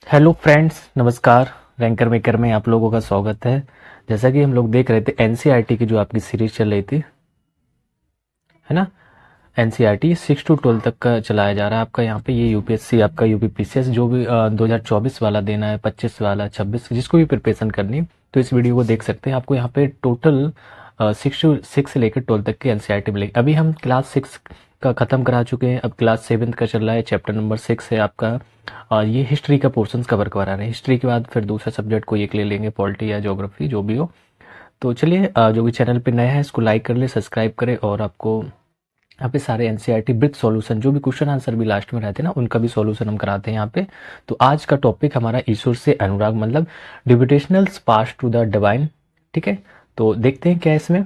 Hello friends, नमस्कार। Ranker maker में आप लोगों का स्वागत है। जैसा कि हम लोग देख रहे थे एनसीईआरटी की जो आपकी सीरीज चल रही थी, है ना। एनसीईआरटी 6 to 12 तक का चलाया जा रहा है आपका। यहाँ पे ये यूपीएससी आपका यूपीपीसीएस जो भी 2024 वाला देना है, 25 वाला, 26, जिसको भी प्रिपरेशन करनी है तो इस वीडियो को देख सकते हैं। आपको यहाँ पे टोटल 6 से लेकर 12 तक की एनसीईआरटी मिलेगी। अभी हम क्लास 6 का ख़त्म करा चुके हैं, अब क्लास 7 का चल रहा है। चैप्टर नंबर 6 है आपका, और ये हिस्ट्री का पोर्शन कवर करा रहे हैं। हिस्ट्री के बाद फिर दूसरा सब्जेक्ट कोई एक ले लेंगे, पॉलिटी या ज्योग्राफी, जो भी हो। तो चलिए, जो भी चैनल पे नया है इसको लाइक कर ले, सब्सक्राइब करें, और आपको यहाँ पे सारे एनसीईआरटी विद सॉल्यूशन, जो भी क्वेश्चन आंसर भी लास्ट में रहते हैं ना, उनका भी सॉल्यूशन हम कराते हैं यहाँ पे। तो आज का टॉपिक हमारा ईश्वर से अनुराग, मतलब डिविटेशनल्स पास टू द डिवाइन। ठीक है, तो देखते हैं क्या है इसमें।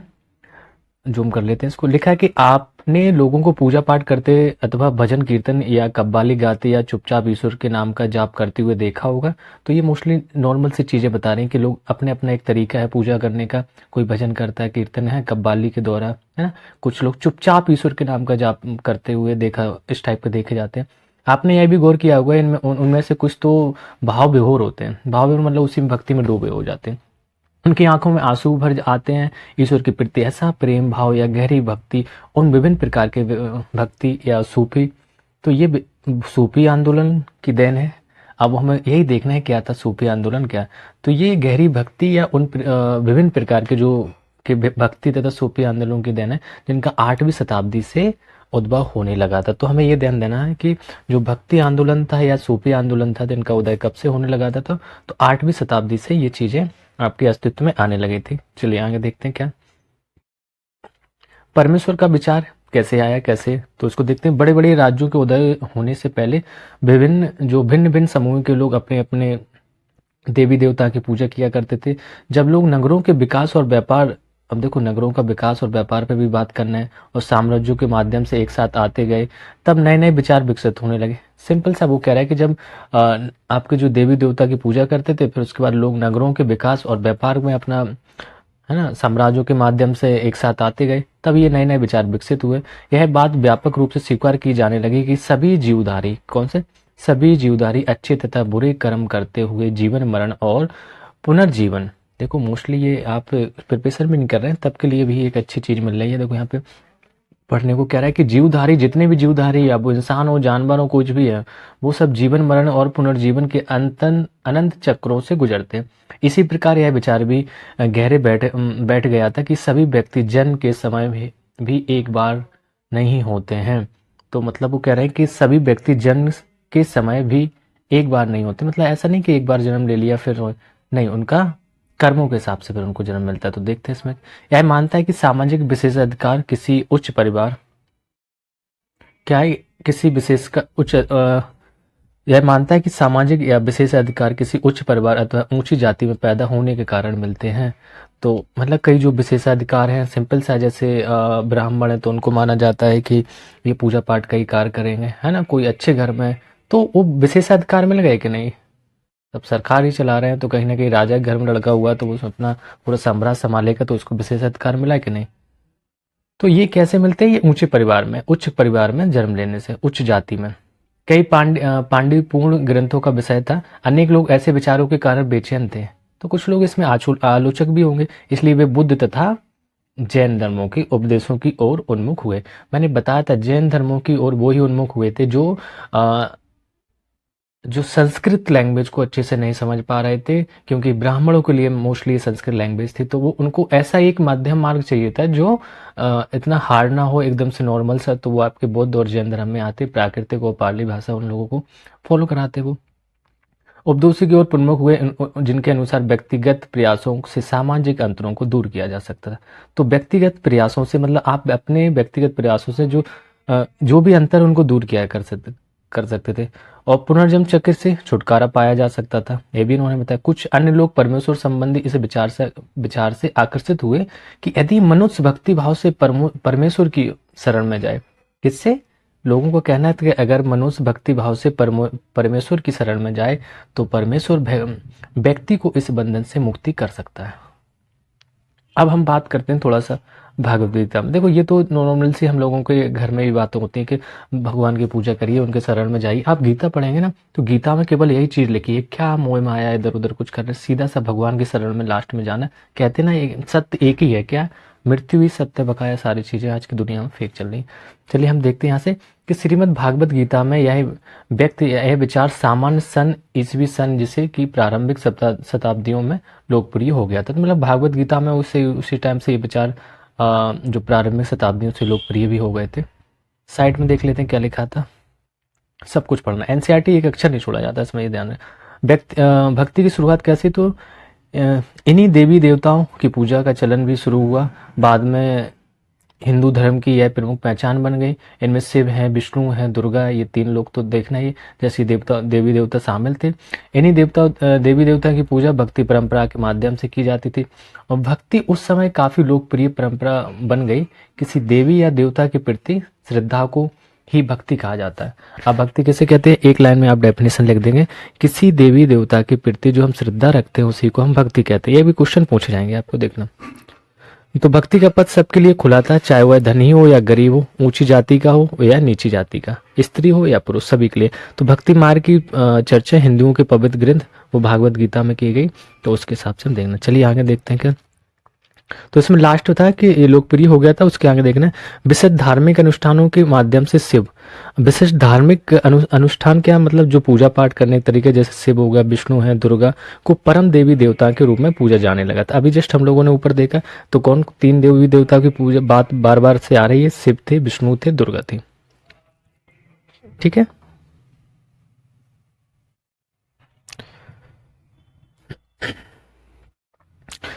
जूम कर लेते हैं इसको। लिखा है कि आपने लोगों को पूजा पाठ करते अथवा भजन कीर्तन या कव्वाली गाते या चुपचाप ईश्वर के नाम का जाप करते हुए देखा होगा। तो ये मोस्टली नॉर्मल सी चीजें बता रहे हैं कि लोग अपने अपना एक तरीका है पूजा करने का। कोई भजन करता है, कीर्तन है, कव्वाली के द्वारा, है ना। कुछ लोग चुपचाप ईश्वर के नाम का जाप करते हुए देखा, इस टाइप के देखे जाते हैं। आपने यह भी गौर किया होगा, इनमें उनमें से कुछ तो भाव विभोर होते हैं। भाव विभोर मतलब उसी में भक्ति में डूबे हो जाते हैं। उनकी आंखों में आंसू भर आते हैं। ईश्वर के प्रति ऐसा प्रेम भाव या गहरी भक्ति, उन विभिन्न प्रकार के भक्ति या सूफी। तो ये सूफी आंदोलन की देन है। अब हमें यही देखना है क्या था सूफी आंदोलन क्या। तो ये गहरी भक्ति या उन विभिन्न प्रकार के जो के भक्ति तथा सूफी आंदोलन की देन है, जिनका 8वीं शताब्दी से उद्भव होने लगा था। तो हमें ये ध्यान देना है कि जो भक्ति आंदोलन था या सूफी आंदोलन था, जिनका उदय कब से होने लगा था, तो 8वीं शताब्दी से ये चीजें आपके अस्तित्व में आने लगी थी। चलिए आगे देखते हैं क्या परमेश्वर का विचार कैसे आया, कैसे। तो इसको देखते हैं। बड़े बड़े राज्यों के उदय होने से पहले भिन्न भिन्न समूह के लोग अपने अपने देवी देवता की पूजा किया करते थे। जब लोग नगरों के विकास और व्यापार, अब देखो नगरों का विकास और व्यापार पे भी बात करना है, और साम्राज्यों के माध्यम से एक साथ आते गए, तब नए नए विचार विकसित होने लगे। सिंपल सा वो कह रहा है कि जब आपके जो देवी देवता की पूजा करते थे, फिर उसके बाद लोग नगरों के विकास और व्यापार में अपना, है ना, साम्राज्यों के माध्यम से एक साथ आते गए, तब ये नए नए विचार विकसित हुए। यह बात व्यापक रूप से स्वीकार की जाने लगी कि सभी जीवधारी, कौन से सभी जीवधारी, अच्छे तथा बुरे कर्म करते हुए जीवन मरण और पुनर्जीवन। देखो मोस्टली ये आप प्रिपरेशन भी नहीं कर रहे हैं, तब के लिए भी एक अच्छी चीज मिल रही है। देखो यहाँ पे पढ़ने को कह रहा है कि जीवधारी, जितने भी जीवधारी, अब वो इंसान हो, जानवर हो, कुछ भी है, वो सब जीवन मरण और पुनर्जीवन के अनंत चक्रों से गुजरते हैं। इसी प्रकार यह विचार भी गहरे बैठ गया था कि सभी व्यक्ति जन्म के समय भी एक बार नहीं होते हैं। तो मतलब वो कह रहे हैं कि सभी व्यक्ति जन्म के समय भी एक बार नहीं होते। मतलब ऐसा नहीं कि एक बार जन्म ले लिया फिर नहीं, उनका कर्मों के हिसाब से फिर उनको जन्म मिलता है। तो देखते हैं इसमें। यह मानता है कि सामाजिक विशेषाधिकार किसी उच्च परिवार, क्या है किसी विशेष का उच्च यह मानता है कि सामाजिक या विशेष अधिकार किसी उच्च परिवार अथवा ऊंची जाति में पैदा होने के कारण मिलते हैं। तो मतलब कई जो विशेषाधिकार हैं, सिंपल सा, जैसे ब्राह्मण है तो उनको माना जाता है कि ये पूजा पाठ का ही कार्य करेंगे, है ना। कोई अच्छे घर में है, तो वो विशेषाधिकार मिल गए कि नहीं। अब सरकार ही चला रहे हैं, तो कहीं ना कहीं राजा के घर में लड़का हुआ तो वो अपना पूरा साम्राज्य संभालेगा, तो उसको विशेषाधिकार मिला है कि नहीं। तो ये कैसे मिलते हैं, ये ऊंचे परिवार में, उच्च परिवार में जन्म लेने से, उच्च जाति में। कई पांडिपूर्ण ग्रंथों का विषय था। अनेक लोग ऐसे विचारों के कारण बेचैन थे। तो कुछ लोग इसमें आलोचक भी होंगे, इसलिए वे बुद्ध तथा जैन धर्मों के उपदेशों की ओर उन्मुख हुए। मैंने बताया था जैन धर्मों की ओर वो ही उन्मुख हुए थे जो संस्कृत लैंग्वेज को अच्छे से नहीं समझ पा रहे थे, क्योंकि ब्राह्मणों के लिए मोस्टली संस्कृत लैंग्वेज थी। तो वो उनको ऐसा एक मध्यम मार्ग चाहिए था जो इतना हार्ड ना हो, एकदम से नॉर्मल सा। तो वो आपके बौद्ध और जैन धर्म में आते, प्राकृतिक और पाली भाषा उन लोगों को फॉलो कराते। वो उपदेशों की ओर प्रमुख हुए, जिनके अनुसार व्यक्तिगत प्रयासों से सामाजिक अंतरों को दूर किया जा सकता था। तो व्यक्तिगत प्रयासों से मतलब आप अपने व्यक्तिगत प्रयासों से जो भी अंतर उनको दूर किया कर सकते थे, और पुनर्जन्म चक्र से छुटकारा पाया जा सकता था। ये भी इन्होंने बताया। कुछ अन्य लोग परमेश्वर संबंधी इस विचार से आकर्षित हुए कि यदि मनुष्य भक्ति भाव से परमेश्वर की शरण में जाए, किससे, लोगों को कहना है कि अगर मनुष्य भक्ति भाव से परमेश्वर की शरण में जाए तो परमेश्वर व्यक्ति को इस बंधन से मुक्ति कर सकता है। अब हम बात करते हैं थोड़ा सा भागवत गीता में। देखो ये तो नॉर्मल सी हम लोगों के घर में भी बातें होती हैं कि भगवान की पूजा करिए, उनके शरण में जाइए। आप गीता पढ़ेंगे ना तो गीता में केवल यही चीज लिखी है, क्या मोह माया इधर उधर कुछ करना, सीधा सा भगवान के शरण में लास्ट में जाना। कहते ना सत्य एक ही है, क्या? मृत्यु ही सत्य, बकाया सारी चीजें आज की दुनिया में फेक चल रही। चलिए हम देखते हैं यहाँ से कि श्रीमद् भागवत गीता में यह विचार सामान्य सन ईसवी सन जिसे कि प्रारंभिक शताब्दियों में लोकप्रिय हो गया था। तो मतलब भागवत गीता में उसी टाइम से ये विचार जो प्रारंभिक शताब्दियों से लोकप्रिय भी हो गए थे। साइड में देख लेते हैं क्या लिखा था, सब कुछ पढ़ना। एनसीईआरटी एक अक्षर नहीं छोड़ा जाता, इसमें ये ध्यान रहे। भक्ति की शुरुआत कैसी? तो इन्हीं देवी देवताओं की पूजा का चलन भी शुरू हुआ। बाद में हिंदू धर्म की यह प्रमुख पहचान बन गई। इनमें शिव है, विष्णु है, दुर्गा, ये तीन लोग तो देखना ही जैसे देवी देवता शामिल थे। इन्हीं देवी देवता की पूजा भक्ति परंपरा के माध्यम से की जाती थी और भक्ति उस समय काफी लोकप्रिय परंपरा बन गई। किसी देवी या देवता के प्रति श्रद्धा को ही भक्ति कहा जाता है। अब भक्ति किसे कहते हैं? एक लाइन में आप डेफिनेशन लिख देंगे, किसी देवी देवता के प्रति जो हम श्रद्धा रखते हैं उसी को हम भक्ति कहते हैं। ये भी क्वेश्चन पूछे जाएंगे आपको, देखना। तो भक्ति का पथ सबके लिए खुला था, चाहे वह धनी हो या गरीब हो, ऊंची जाति का हो या नीची जाति का, स्त्री हो या पुरुष, सभी के लिए। तो भक्ति मार्ग की चर्चा हिंदुओं के पवित्र ग्रंथ वो भागवत गीता में की गई, तो उसके हिसाब से हम देखना। चलिए आगे देखते हैं क्या। तो इसमें लास्ट था कि ये लोकप्रिय हो गया था, उसके आगे देखना है विशिष्ट धार्मिक अनुष्ठानों के माध्यम से शिव। विशिष्ट धार्मिक अनुष्ठान क्या मतलब? जो पूजा पाठ करने के तरीके, जैसे शिव हो गया, विष्णु है, दुर्गा को परम देवी देवता के रूप में पूजा जाने लगा था। अभी जस्ट हम लोगों ने ऊपर देखा तो कौन तीन देवी देवता की पूजा बात बार बार से आ रही है, शिव थे, विष्णु थे, दुर्गा थी। ठीक है।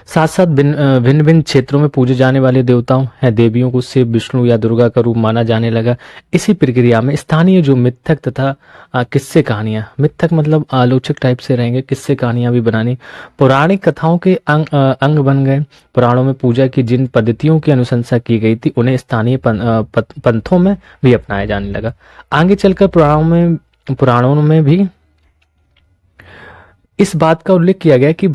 साथ साथ भिन्न भिन्न क्षेत्रों में पूजे जाने वाले देवताओं है देवियों को शिव, विष्णु या दुर्गा का रूप माना जाने लगा। इसी प्रक्रिया में स्थानीय जो मिथक तथा किस्से कहानियां, मिथक मतलब आलोचक टाइप से रहेंगे, किस्से कहानियां भी बनानी पौराणिक कथाओं के अंग बन गए। पुराणों में पूजा की जिन पद्धतियों की अनुशंसा की गई थी उन्हें स्थानीय पंथों में भी अपनाया जाने लगा। आगे चलकर पुराणों में भी इस बात का उल्लेख किया गया कि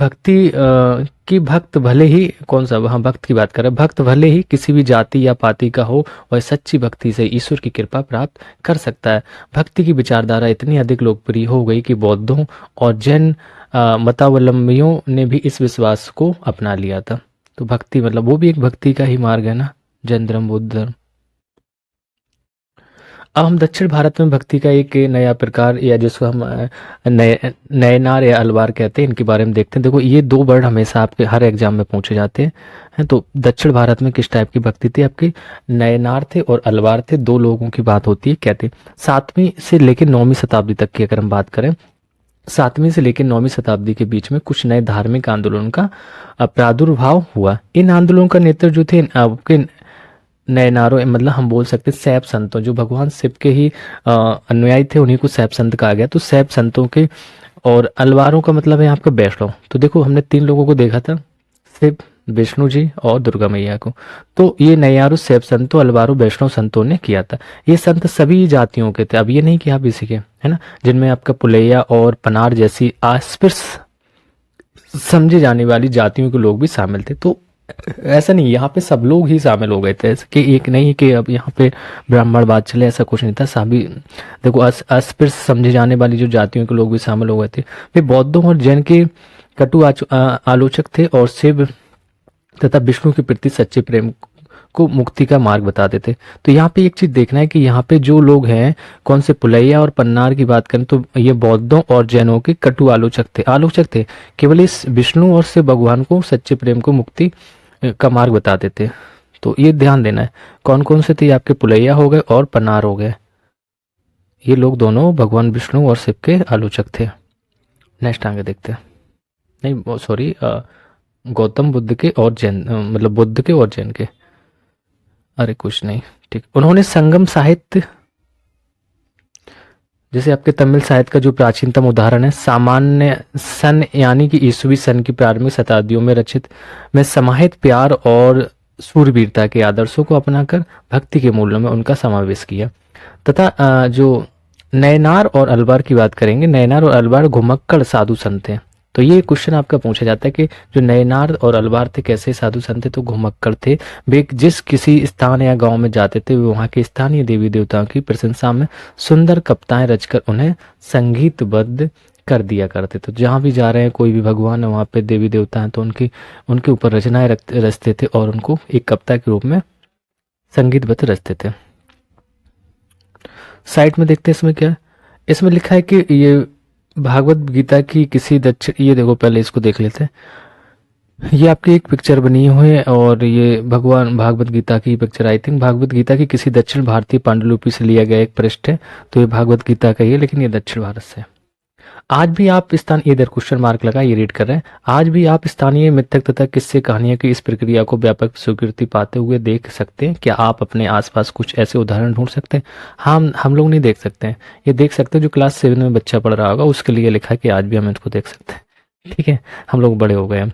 भक्त भले ही कौन सा, वहां भक्त की बात कर रहे हैं, भक्त भले ही किसी भी जाति या पाति का हो वह सच्ची भक्ति से ईश्वर की कृपा प्राप्त कर सकता है। भक्ति की विचारधारा इतनी अधिक लोकप्रिय हो गई कि बौद्धों और जैन मतावलंबियों ने भी इस विश्वास को अपना लिया था। तो भक्ति मतलब वो भी एक भक्ति का ही मार्ग है ना, जैन धर्म, बौद्ध धर्म। अब हम दक्षिण भारत में भक्ति का एक नया प्रकार या जिसको हम नयनार या अलवार कहते हैं, इनके बारे में देखते हैं। देखो ये दो वर्ड हमेशा आपके हर एग्जाम में पूछे जाते हैं। तो दक्षिण भारत में किस टाइप की भक्ति थी आपकी? नयनार थे और अलवार थे, दो लोगों की बात होती है। कहते 7वीं से लेकर 9वीं शताब्दी तक की अगर हम बात करें, 7वीं से लेकर 9वीं शताब्दी के बीच में कुछ नए धार्मिक आंदोलन का प्रादुर्भाव हुआ। इन आंदोलनों का नेतृत्व जो थे आपके नयनारों, मतलब हम बोल सकते सैप संतों, जो भगवान शिव के ही अनुयायी थे, उन्हीं को सैप संत कहा गया। तो सैप संतों के, और अलवारों का मतलब है आपका वैष्णव। तो देखो हमने 3 लोगों को देखा था, शिव, विष्णु जी और दुर्गा मैया को। तो ये नैयारों, सैप संतों, अलवारों, वैष्णव संतों ने किया था। ये संत सभी जातियों के थे, अब ये नहीं कि आप इसी के, है ना, जिनमें आपका पुलैया और पनार जैसी अस्पृश समझे जाने वाली जातियों के लोग भी शामिल थे। तो ऐसा नहीं, यहाँ पे सब लोग ही शामिल हो गए थे, ऐसे कि एक नहीं कि अब यहाँ पे ब्राह्मण बात चले, ऐसा कुछ नहीं था। सभी देखो अस्पृश्य समझे जाने वाली जो जातियों के लोग भी शामिल हो गए थे। वे बौद्धों और जैन के कटु आलोचक थे और शिव तथा विष्णु के प्रति सच्चे प्रेम को मुक्ति का मार्ग बताते थे। तो यहाँ पे एक चीज देखना है कि यहाँ पे जो लोग हैं, कौन से पुलैया और पन्नार की बात करें तो ये बौद्धों और जैनों के कटु आलोचक थे। केवल इस विष्णु और शिव भगवान को सच्चे प्रेम को मुक्ति का मार्ग बताते थे। तो ये ध्यान देना है, कौन कौन से थे आपके, पुलैया हो गए और पन्नार हो गए। ये लोग दोनों भगवान विष्णु और शिव के आलोचक थे। नेक्स्ट आगे देखते हैं, नहीं सॉरी, गौतम बुद्ध के और जैन, मतलब बुद्ध के और जैन के, अरे कुछ नहीं, ठीक। उन्होंने संगम साहित्य, जैसे आपके तमिल साहित्य का जो प्राचीनतम उदाहरण है, सामान्य सन यानी कि ईसवी सन की प्रारंभिक शताब्दियों में रचित में समाहित प्यार और सूरवीरता के आदर्शों को अपनाकर भक्ति के मूल्यों में उनका समावेश किया। तथा जो नयनार और अलवार की बात करेंगे, नयनार और अलवार घुमक्कड़ साधु संत थे। तो ये क्वेश्चन आपका पूछा जाता है कि जो नयनार और अलवार थे कैसे साधु संत थे, तो घुमक्कड़ थे। वे जिस किसी स्थान या गांव में जाते थे, वे वहां के स्थानीय देवी देवताओं की प्रशंसा में सुंदर कविताएं रचकर उन्हें संगीतबद्ध कर दिया करते। तो जहां भी जा रहे हैं, कोई भी भगवान है, वहां पे देवी देवता हैं, तो उनके ऊपर रचनाएं रचते थे और उनको एक कविता के रूप में संगीतबद्ध रचते थे। साइड में देखते हैं इसमें क्या है। इसमें लिखा है कि ये भागवत गीता की किसी दक्षिण, ये देखो पहले इसको देख लेते हैं। ये आपकी एक पिक्चर बनी हुई है और ये भगवान भागवत गीता की picture, I think Bhagavad Gita की किसी दक्षिण भारतीय पांडुलिपि से लिया गया एक पृष्ठ है। तो ये भागवत गीता का ही है, लेकिन ये दक्षिण भारत से है। आज भी आप स्थान, इधर क्वेश्चन मार्क लगा, ये रीड कर रहे हैं। आज भी आप स्थानीय मिथक तथा किस्से कहानियों की इस प्रक्रिया को व्यापक स्वीकृति पाते हुए देख सकते हैं। क्या आप अपने आसपास कुछ ऐसे उदाहरण ढूंढ सकते हैं? हम लोग नहीं देख सकते हैं, ये देख सकते हैं जो क्लास 7 में बच्चा पढ़ रहा होगा, उसके लिए लिखा है कि आज भी हम इसको देख सकते हैं। ठीक है, हम लोग बड़े हो गए हैं,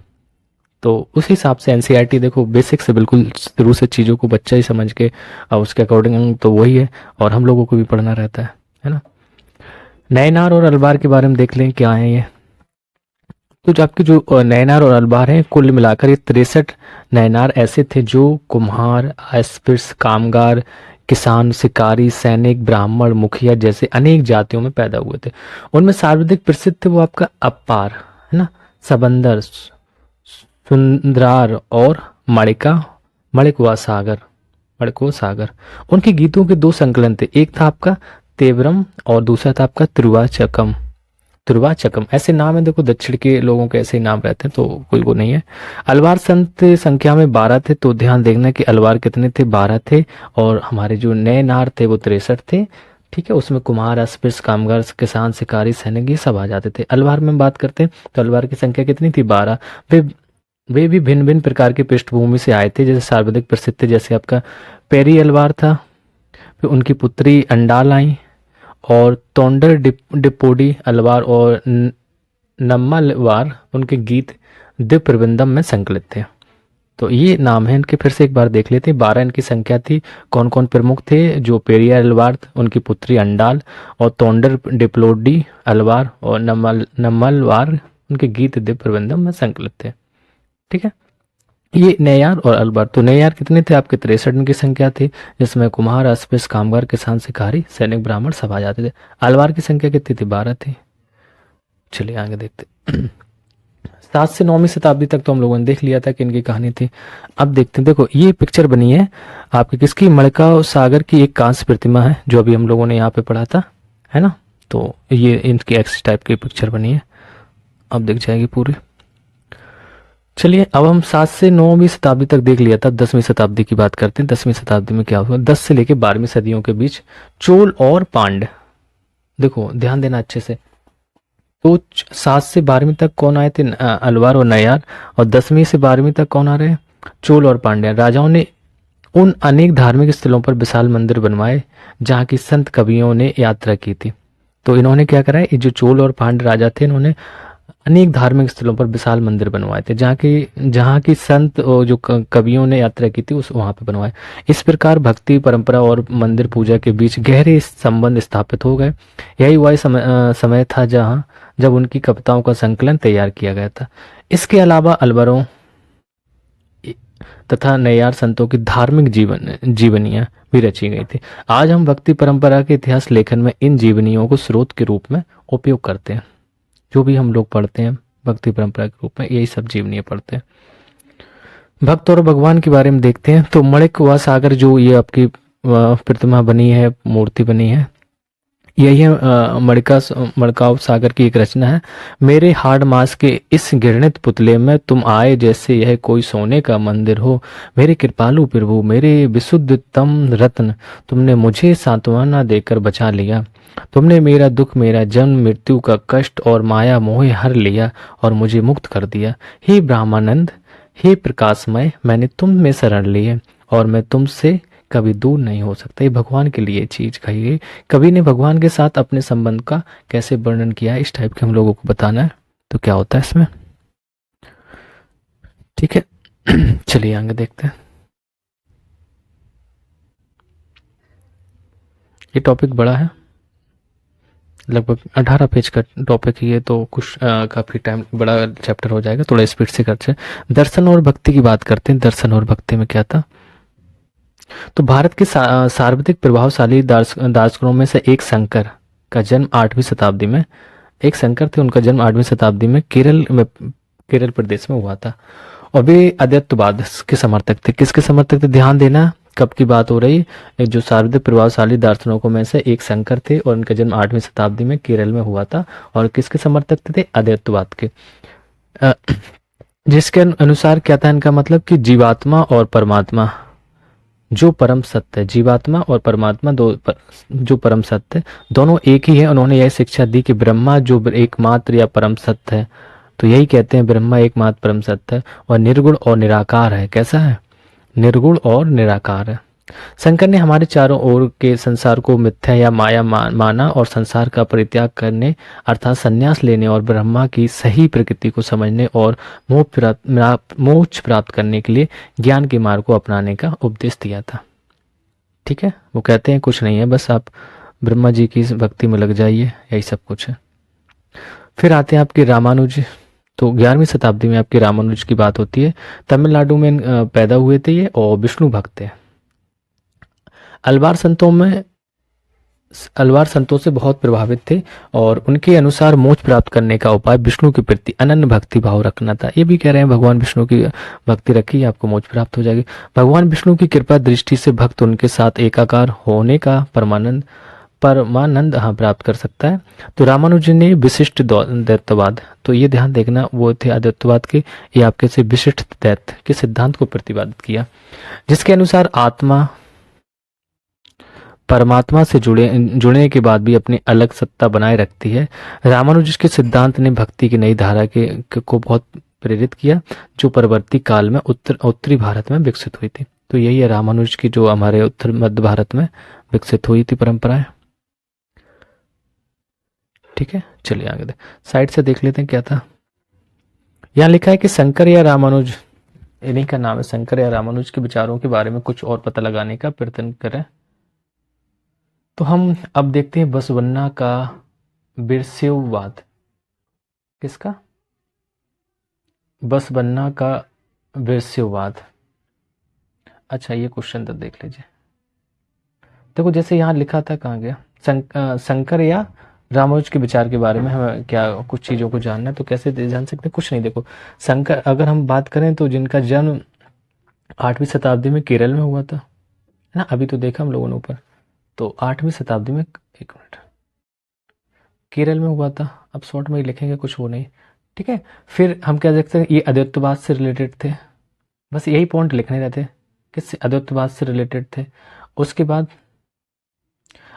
तो उस हिसाब से एनसीईआरटी देखो बेसिक से बिल्कुल शुरू से चीज़ों को बच्चा ही समझ के उसके अकॉर्डिंग तो वही है, और हम लोगों को भी पढ़ना रहता है ना। नयनार और अलवार के बारे में देख लें क्या है ये। तो जो आपके जो नयनार और अलवार हैं, कुल मिलाकर ये 63 नयनार ऐसे थे जो कुम्हार, अस्पृश्य, कामगार, किसान, शिकारी, सैनिक, ब्राह्मण, मुखिया जैसे अनेक जातियों में पैदा हुए थे। उनमें सर्वाधिक प्रसिद्ध थे वो आपका अपार, है ना, सबंदर, सुंदरार और मणिका, मणिकवा सागर, मणिको सागर। उनके गीतों के 2 संकलन थे, एक था आपका तेवरम और दूसरा था आपका त्रिवाचकम। त्रिवाचकम ऐसे नाम है, देखो दक्षिण के लोगों के ऐसे ही नाम रहते हैं, तो कोई वो नहीं है। अलवार संत संख्या में 12 थे, तो ध्यान देखना कि अलवार कितने थे, 12 थे, और हमारे जो नए नार थे वो 63 थे। ठीक है, उसमें कुम्हार, अस्पृश्य, कामगार, किसान, शिकारी, सैनिक ये सब आ जाते थे। अलवार में बात करते हैं तो अलवार की संख्या कितनी थी, 12। वे भी भिन्न भिन्न प्रकार की पृष्ठभूमि से आए थे, जैसे सर्वाधिक प्रसिद्ध थे जैसे आपका पेरी अलवार था, फिर उनकी पुत्री अंडाल आई, और तोंडर डिपोडी अलवार और नम्मालवार, उनके गीत दिव्य प्रबंधम में संकलित थे। तो ये नाम है इनके, फिर से एक बार देख लेते हैं। 12 इनकी संख्या थी। कौन कौन प्रमुख थे, जो पेरिया अलवार, उनकी पुत्री अंडाल, और तोंडर डिप्लोडी अलवार और नम्मालवार, उनके गीत दिव्य प्रबंधम में संकलित थे। ठीक है, ये नैयार और अलवार। तो नैयार कितने थे आपके, 63 की संख्या थी, जिसमें कुम्हार, अस्पृश्य, कामगार, किसान, शिकारी, सैनिक, ब्राह्मण सब आ जाते थे। अलवार की संख्या कितनी थी, 12 थी। चलिए आगे देखते 7 से 9वीं शताब्दी तक तो हम लोगों ने देख लिया था कि इनकी कहानी थी। अब देखते हैं, देखो ये पिक्चर बनी है आपकी किसकी, मणिका सागर की एक कांस्य प्रतिमा है, जो अभी हम लोगों ने यहाँ पे पढ़ा था, है ना। तो ये इनकी एक्स टाइप की पिक्चर बनी है, अब दिख जाएगी पूरी। चलिए अब हम 7 से 9वीं शताब्दी तक देख लिया था, 10वीं शताब्दी की बात करते हैं। 10वीं शताब्दी में क्या हुआ, 10 से लेके 12वीं सदियों के बीच चोल और पांड्य, देखो ध्यान देना अच्छे से। तो 7 से 12वीं तक कौन आए थे, अलवार और नैयार, और 10वीं से 12वीं तक कौन आ रहे हैं, चोल और पांड्य। राजाओं ने उन अनेक धार्मिक स्थलों पर विशाल मंदिर बनवाए जहाँ की संत कवियों ने यात्रा की थी। तो इन्होंने क्या करा है, ये जो चोल और पांड्य राजा थे, इन्होंने अनेक धार्मिक स्थलों पर विशाल मंदिर बनवाए थे, जहाँ की संत और जो कवियों ने यात्रा की थी उस वहां पे बनवाए। इस प्रकार भक्ति परंपरा और मंदिर पूजा के बीच गहरे संबंध स्थापित हो गए। यही वह समय था जब उनकी कविताओं का संकलन तैयार किया गया था। इसके अलावा अलवरों तथा नैयार संतों की धार्मिक जीवनियां भी रची गई थी। आज हम भक्ति परंपरा के इतिहास लेखन में इन जीवनियों को स्रोत के रूप में उपयोग करते हैं। जो भी हम लोग पढ़ते हैं भक्ति परंपरा के रूप में, यही सब जीवनी पढ़ते हैं। भक्त और भगवान के बारे में देखते हैं। तो मणिकवा सागर, जो ये आपकी प्रतिमा बनी है, मूर्ति बनी है, यही है मणिकाव सागर की एक रचना है। मेरे हाड़ मास के इस घृणित पुतले में तुम आए जैसे यह कोई सोने का मंदिर हो। मेरे कृपालु प्रभु, मेरे विशुद्धतम रत्न, तुमने मुझे सांत्वना देकर बचा लिया। तुमने मेरा दुख, मेरा जन्म मृत्यु का कष्ट और माया मोह हर लिया और मुझे मुक्त कर दिया। हे ब्रह्मानंद, हे प्रकाशमय, मैंने तुम में शरण ली है और मैं तुमसे कभी दूर नहीं हो सकता। ये भगवान के लिए चीज कही गई। कवि ने भगवान के साथ अपने संबंध का कैसे वर्णन किया है, इस टाइप के हम लोगों को बताना है। तो क्या होता है इसमें, ठीक है। चलिए आगे देखते हैं। ये टॉपिक बड़ा है, लगभग 18 पेज का टॉपिक है ये, तो कुछ काफ़ी टाइम बड़ा चैप्टर हो जाएगा, थोड़ा स्पीड से करते हैं। दर्शन और भक्ति की बात करते हैं। दर्शन और भक्ति में क्या था, तो भारत के सर्वाधिक प्रभावशाली दार्शनिकों में से एक शंकर का जन्म 8वीं शताब्दी में, एक शंकर थे, उनका जन्म 8वीं शताब्दी में केरल प्रदेश में हुआ था। और वे अद्वैतवाद के समर्थक थे। किसके समर्थक थे, ध्यान देना कब की बात हो रही है, जो सर्वाधिक प्रभावशाली दार्शनिकों में से एक शंकर थे और उनका जन्म 8वीं शताब्दी में केरल में हुआ था। और किसके समर्थक थे, अद्वैतवाद के। अ, जिसके अनुसार क्या था इनका मतलब कि जीवात्मा और परमात्मा जो परम सत्य है, जीवात्मा और परमात्मा जो परम सत्य है, दोनों एक ही है। उन्होंने यह शिक्षा दी कि ब्रह्मा जो एकमात्र या परम सत्य है, तो यही कहते हैं ब्रह्मा एकमात्र परम सत्य है और निर्गुण और निराकार है। कैसा है, निर्गुण और निराकार है। शंकर ने हमारे चारों ओर के संसार को मिथ्या या माया माना और संसार का परित्याग करने अर्थात संन्यास लेने और ब्रह्मा की सही प्रकृति को समझने और मोक्ष प्राप्त करने के लिए ज्ञान के मार्ग को अपनाने का उपदेश दिया था। ठीक है, वो कहते हैं कुछ नहीं है, बस आप ब्रह्मा जी की भक्ति में लग जाइए, यही सब कुछ है। फिर आते हैं आपके रामानुज। तो 11वीं शताब्दी में आपके रामानुज की बात होती है। तमिलनाडु में पैदा हुए थे ये और विष्णु भक्त थे। अलवार संतों से बहुत प्रभावित थे और उनके अनुसार मोक्ष प्राप्त करने का उपाय विष्णु के प्रति अनन्य भक्ति भाव रखना था। ये भी कह रहे हैं भगवान विष्णु की भक्ति रखिए, आपको मोक्ष प्राप्त हो जाएगी। भगवान विष्णु की कृपा दृष्टि से भक्त उनके साथ एकाकार होने का परमानंद प्राप्त कर सकता है। तो रामानुज ने विशिष्ट दैत्यवाद, तो ये ध्यान देखना, वो थे अद्वैतवाद के, ये आपके से विशिष्ट दैत्य के सिद्धांत को प्रतिपादित किया, जिसके अनुसार आत्मा परमात्मा से जुड़ने के बाद भी अपनी अलग सत्ता बनाए रखती है। रामानुज के सिद्धांत ने भक्ति की नई धारा को बहुत प्रेरित किया, जो परवर्ती काल में उत्तरी भारत में विकसित हुई थी। तो यही है रामानुज की जो हमारे उत्तर मध्य भारत में विकसित हुई थी परंपराएं। ठीक है, चलिए आगे साइड से देख लेते हैं क्या था। यहाँ लिखा है कि शंकर या रामानुज, इन्हीं का नाम है, शंकर या रामानुज के विचारों के बारे में कुछ और पता लगाने का प्रयत्न करें। तो हम अब देखते हैं बसवन्ना का बिरसिववाद। किसका, बसवन्ना का बिरसिववाद। अच्छा, ये क्वेश्चन तो देख लीजिए। देखो जैसे यहाँ लिखा था, कहाँ गया, शंकर या रामानुज के विचार के बारे में हमें क्या कुछ चीज़ों को जानना है, तो कैसे जान सकते हैं, कुछ नहीं। देखो शंकर, अगर हम बात करें तो जिनका जन्म 8वीं शताब्दी में केरल में हुआ था, है ना, अभी तो देखा हम लोगों ने ऊपर, तो 8वीं शताब्दी में, एक मिनट, केरल में हुआ था। अब शॉर्ट में ही लिखेंगे, कुछ वो नहीं। ठीक है, फिर हम क्या देखते हैं, ये अद्वैतवाद से रिलेटेड थे, बस यही पॉइंट लिखने रहते, किससे, अद्वैतवाद से रिलेटेड थे। उसके बाद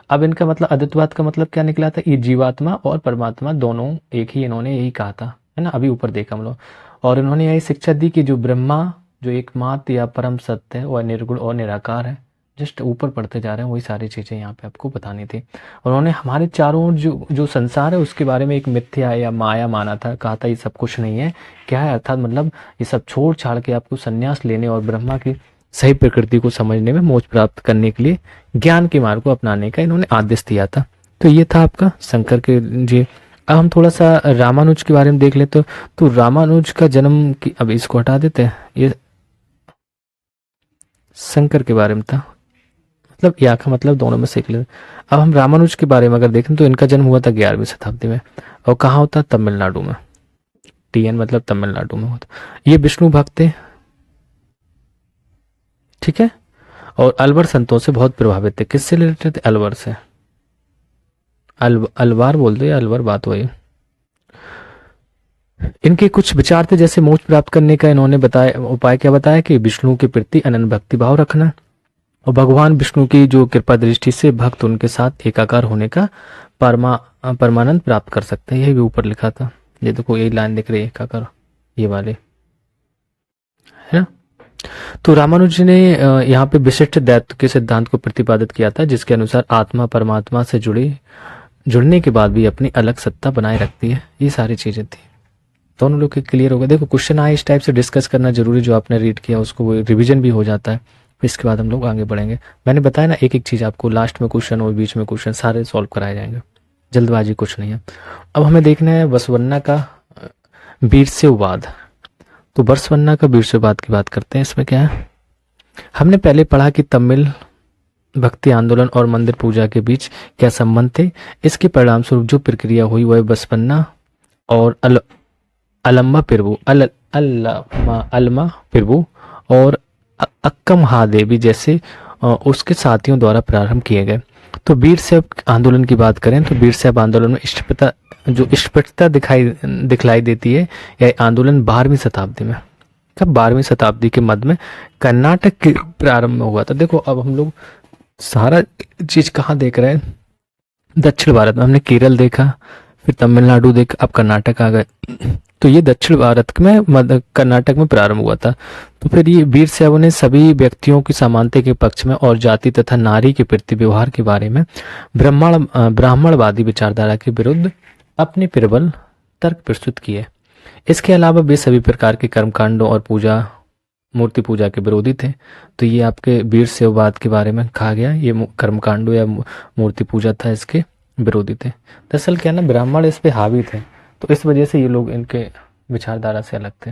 अब इनका मतलब अद्वैतवाद का मतलब क्या निकला था, ये जीवात्मा और परमात्मा दोनों एक ही, इन्होंने यही कहा था, है ना, अभी ऊपर देखा हम लोग। और इन्होंने यही शिक्षा दी कि जो ब्रह्मा जो एकमात्र या परम सत्य है वह निर्गुण और निराकार है। जस्ट ऊपर पढ़ते जा रहे हैं, वही सारी चीज़ें यहाँ पे आपको बतानी थी। उन्होंने हमारे चारों जो संसार है उसके बारे में एक मिथ्या या माया माना था, कहा था ये सब कुछ नहीं है। क्या है, अर्थात मतलब ये सब छोड़ छाड़ के आपको संन्यास लेने और ब्रह्मा की सही प्रकृति को समझने में मोक्ष प्राप्त करने के लिए ज्ञान के मार्ग को अपनाने का इन्होंने आदेश दिया था। तो ये था आपका शंकर के जी। अब हम थोड़ा सा रामानुज के बारे में देख लेते तो रामानुज का जन्म की, अब इसको हटा देते हैं, ये शंकर के बारे में था, मतलब या का मतलब दोनों में सीख लेते। अब हम रामानुज के बारे में अगर देखें तो इनका जन्म हुआ था 11वीं शताब्दी में, और कहाँ होता, तमिलनाडु में, TN मतलब तमिलनाडु में होता। ये विष्णु भक्त थे, ठीक है, और अलवर संतों से बहुत प्रभावित थे। किससे रिलेटेड थे, अलवर से, अलवार बोलते हैं, अलवर बात वही। इनके कुछ विचार थे, जैसे मोक्ष प्राप्त करने का इन्होंने बताया, उपाय क्या बताया कि विष्णु के प्रति अनन्य भक्ति भाव रखना और भगवान विष्णु की जो कृपा दृष्टि से भक्त उनके साथ एकाकार होने का परमानंद प्राप्त कर सकते हैं। यही भी ऊपर लिखा था, ये देखो यही लाइन दिख रही है, एकाकार, ये वाले, है ना। तो रामानुज ने यहाँ पे विशिष्ट दैत्य के सिद्धांत को प्रतिपादित किया था, जिसके अनुसार आत्मा परमात्मा से जुड़ने के बाद भी अपनी अलग सत्ता बनाए रखती है। ये सारी चीजें थी, दोनों लोग के क्लियर हो गए। देखो क्वेश्चन आए इस टाइप से डिस्कस करना जरूरी, जो आपने रीड किया उसको वो रिवीजन भी हो जाता है। इसके बाद हम लोग आगे बढ़ेंगे। मैंने बताया ना, एक एक चीज आपको लास्ट में क्वेश्चन और बीच में क्वेश्चन सारे सॉल्व कराए जाएंगे। जल्दबाजी कुछ नहीं है। अब हमें देखना है बसवन्ना का वीरशैववाद। तो बसवन्ना का वीरशैववाद की बात करते हैं। इसमें क्या है, हमने पहले पढ़ा कि तमिल भक्ति आंदोलन और मंदिर पूजा के बीच क्या संबंध थे। इसके परिणाम स्वरूप जो प्रक्रिया हुई वह बसवन्ना और अलम्मा पिरवु अलमा पिरवु और अक्का महादेवी जैसे उसके साथियों द्वारा प्रारंभ किए गए। तो वीरशैव आंदोलन की बात करें तो वीरशैव आंदोलन में स्पष्टता दिखलाई देती है। यह आंदोलन 12वीं शताब्दी में, कब 12वीं शताब्दी के मध्य में कर्नाटक के प्रारंभ में हुआ था। देखो अब हम लोग सारा चीज कहाँ देख रहे हैं, दक्षिण भारत में। हमने केरल देखा, फिर तमिलनाडु देखा, अब कर्नाटक आ गए। तो ये दक्षिण भारत में कर्नाटक में प्रारंभ हुआ था। तो फिर ये वीरशैव ने सभी व्यक्तियों की समानता के पक्ष में और जाति तथा नारी के प्रति व्यवहार के बारे में ब्राह्मणवादी विचारधारा के विरुद्ध अपने प्रबल तर्क प्रस्तुत किए। इसके अलावा वे सभी प्रकार के कर्मकांडों और मूर्ति पूजा के विरोधी थे। तो ये आपके वीरशैववाद के बारे में कहा गया, ये कर्मकांडों या मूर्ति पूजा था, इसके विरोधी थे। दरअसल क्या ना, ब्राह्मण इस पे हावी थे, तो इस वजह से ये लोग इनके विचारधारा से अलग थे।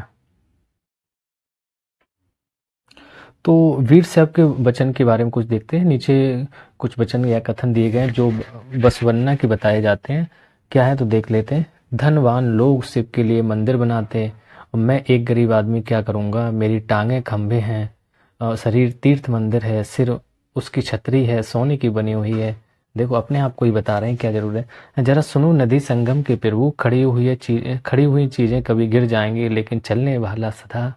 तो वीरशैव के वचन के बारे में कुछ देखते हैं। नीचे कुछ वचन या कथन दिए गए हैं जो बसवन्ना के बताए जाते हैं। क्या है तो देख लेते हैं। धनवान लोग शिव के लिए मंदिर बनाते, और मैं एक गरीब आदमी क्या करूँगा। मेरी टांगें खंभे हैं, शरीर तीर्थ मंदिर है, सिर उसकी छतरी है, सोने की बनी हुई है। देखो अपने आप को ही बता रहे हैं, क्या जरूर है। जरा सुनो नदी संगम के प्रभु, खड़ी हुई चीजें कभी गिर जाएंगी, लेकिन चलने वाला सदा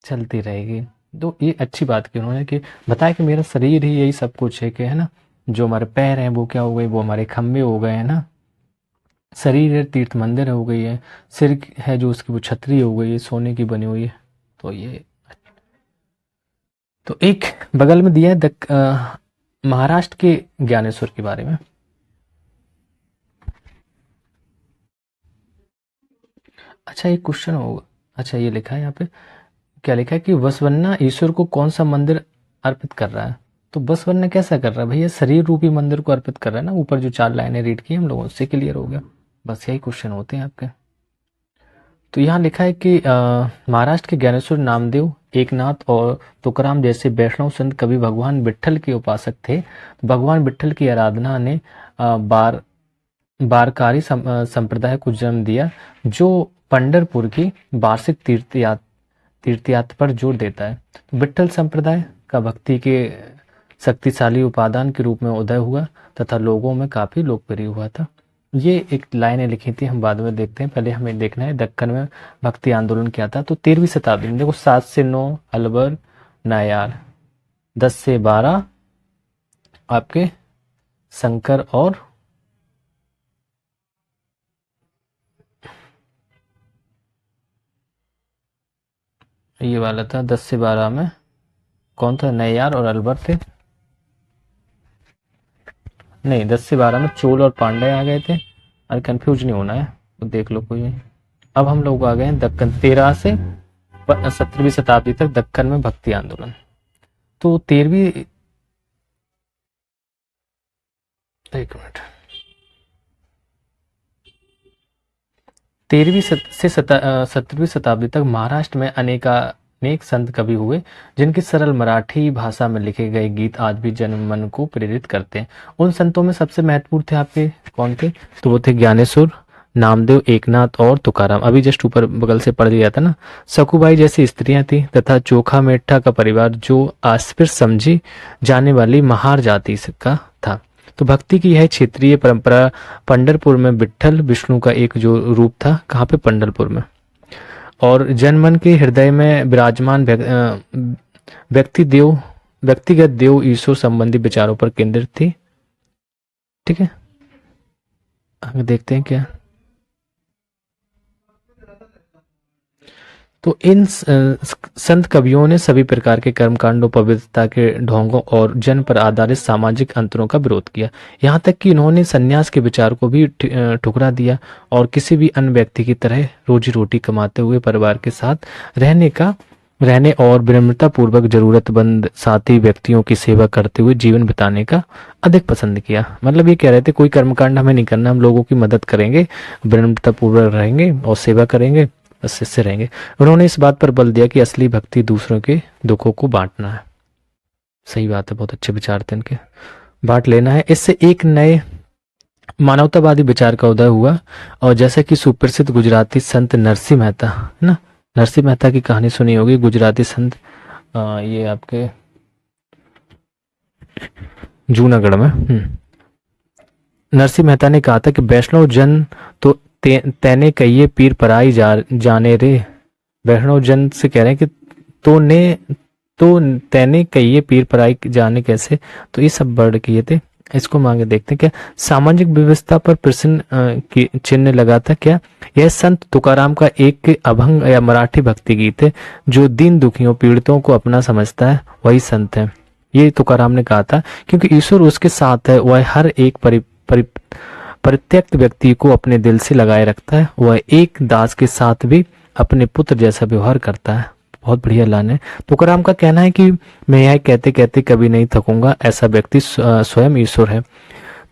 चलती रहेगी। तो ये अच्छी बात की उन्होंने कि बताया कि मेरा शरीर ही यही सब कुछ है, कि है ना, जो हमारे पैर हैं वो क्या हो गए, वो हमारे खंभे हो गए हैं ना, शरीर है तीर्थ मंदिर हो गई है, सिर है जो उसकी वो छतरी हो गई है, सोने की बनी हुई है। तो ये तो एक बगल में दिया है महाराष्ट्र के ज्ञानेश्वर के बारे में। अच्छा ये क्वेश्चन होगा, अच्छा ये लिखा है यहाँ पे, क्या लिखा है कि बसवन्ना ईश्वर को कौन सा मंदिर अर्पित कर रहा है। तो बसवन्ना कैसा कर रहा है भैया, शरीर रूपी मंदिर को अर्पित कर रहा है ना। ऊपर जो 4 लाइनें रीड की हम लोगों से क्लियर हो गया। बस यही क्वेश्चन होते हैं आपके। तो यहाँ लिखा है कि महाराष्ट्र के ज्ञानेश्वर, नामदेव, एकनाथ और तुकाराम जैसे वैष्णव संत कभी भगवान विट्ठल के उपासक थे। भगवान विट्ठल की आराधना ने बारकारी संप्रदाय को जन्म दिया, जो पंढरपुर की वार्षिक तीर्थयात्रा पर जोर देता है। तो विट्ठल संप्रदाय का भक्ति के शक्तिशाली उपादान के रूप में उदय हुआ तथा लोगों में काफी लोकप्रिय हुआ था। ये एक लाइनें लिखी थी, हम बाद में देखते हैं। पहले हमें देखना है दक्कन में भक्ति आंदोलन क्या था। तो 13वीं शताब्दी में देखो 7 से 9 अलबर नायार, 10 से 12 आपके शंकर और ये वाला था 10 से 12 में कौन था, नैयार और अलबर थे। नहीं 10 से 12 में चोल और पांडे आ गए थे। अरे कंफ्यूज नहीं होना है, तो देख लो कोई नहीं। अब हम लोग आ गए हैं दक्कन, 13 से 17वीं शताब्दी तक दक्कन में भक्ति आंदोलन। तो 13वीं, एक मिनट, 13वीं से 17वीं शताब्दी तक महाराष्ट्र में अनेक संत कवि हुए, जिनकी सरल मराठी भाषा में लिखे गए गीत आज भी जनमन को प्रेरित करते हैं। उन संतों में सबसे महत्वपूर्ण थे आपके कौन थे, तो वो थे ज्ञानेश्वर, नामदेव, एकनाथ और तुकाराम। अभी जस्ट ऊपर बगल से पढ़ लिया था ना। सकुबाई जैसी स्त्रियां थी तथा चोखा मेठा का परिवार, जो अस्पृश्य समझी जाने वाली महार जाति का था। तो भक्ति की यह क्षेत्रीय परंपरा पंढरपुर में विट्ठल विष्णु का एक जो रूप था, कहाँ पे, पंढरपुर में, और जनमन के हृदय में विराजमान व्यक्तिगत देव ईश्वर संबंधी विचारों पर केंद्रित थी। ठीक है, आगे देखते हैं क्या। तो इन संत कवियों ने सभी प्रकार के कर्मकांडों, पवित्रता के ढोंगों और जन पर आधारित सामाजिक अंतरों का विरोध किया। यहाँ तक कि इन्होंने संन्यास के विचार को भी ठुकरा दिया और किसी भी अन्य व्यक्ति की तरह रोजी रोटी कमाते हुए परिवार के साथ रहने का रहने और विनम्रता पूर्वक जरूरतमंद साथी व्यक्तियों की सेवा करते हुए जीवन बिताने का अधिक पसंद किया। मतलब ये कह रहे थे कोई कर्मकांड हमें नहीं करना, हम लोगों की मदद करेंगे, विनम्रता पूर्वक रहेंगे और सेवा करेंगे, बस इससे रहेंगे। उन्होंने इस बात पर बल दिया कि असली भक्ति दूसरों के दुखों को बांटना है। सही बात है, बहुत अच्छे विचार थे इनके, बांट लेना है। इससे एक नए मानवतावादी विचार का उदय हुआ। और जैसे कि सुप्रसिद्ध गुजराती संत नरसिंह मेहता है ना, नरसिंह मेहता की कहानी सुनी होगी, गुजराती संत, ये आपके जूनागढ़ में। नरसिंह मेहता ने कहा था कि वैष्णव जन तो तेने कहिए पीर पराई जाने रे। वैष्णव जन से कह रहे हैं कि तो तेने कहिए पीर पराई जाने कैसे। तो ये सब वर्ड किए थे। इसको मांगे देखते हैं क्या सामाजिक व्यवस्था पर प्रश्न की चिन्ह लगा था क्या। यह संत तुकाराम का एक अभंग या मराठी भक्ति गीत है। जो दीन दुखियों पीड़ितों को अपना समझता है वही संत है। ये तुकाराम ने कहा था क्योंकि ईश्वर उसके साथ है। वह हर एक परित्यक्त व्यक्ति को अपने दिल से लगाए रखता है। वह एक दास के साथ भी अपने पुत्र जैसा व्यवहार करता है। बहुत बढ़िया लाइन है। तुकाराम का कहना है कि मैं यह कहते कहते कभी नहीं थकूंगा, ऐसा व्यक्ति स्वयं ईश्वर है।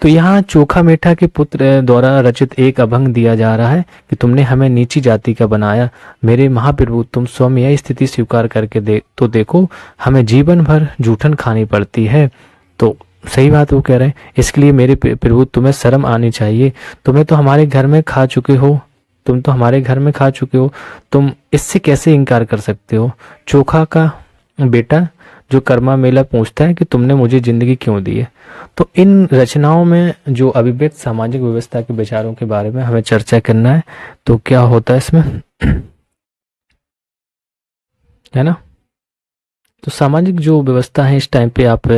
तो यहाँ चोखा मेठा के पुत्र द्वारा रचित एक अभंग दिया जा रहा है कि तुमने हमें नीची जाति का बनाया, मेरे महाप्रभु तुम स्वयं यह स्थिति स्वीकार करके देखो, हमें जीवन भर जूठन खानी पड़ती है। तो सही बात वो कह रहे हैं। इसके लिए मेरे प्रभु तुम्हें शर्म आनी चाहिए। तुम तो हमारे घर में खा चुके हो, तुम इससे कैसे इनकार कर सकते हो। चोखा का बेटा जो कर्मा मेला पूछता है कि तुमने मुझे जिंदगी क्यों दी है। तो इन रचनाओं में जो अभिव्यक्त सामाजिक व्यवस्था के विचारों के बारे में हमें चर्चा करना है। तो क्या होता है इसमें है ना। तो सामाजिक जो व्यवस्था है इस टाइम पे आप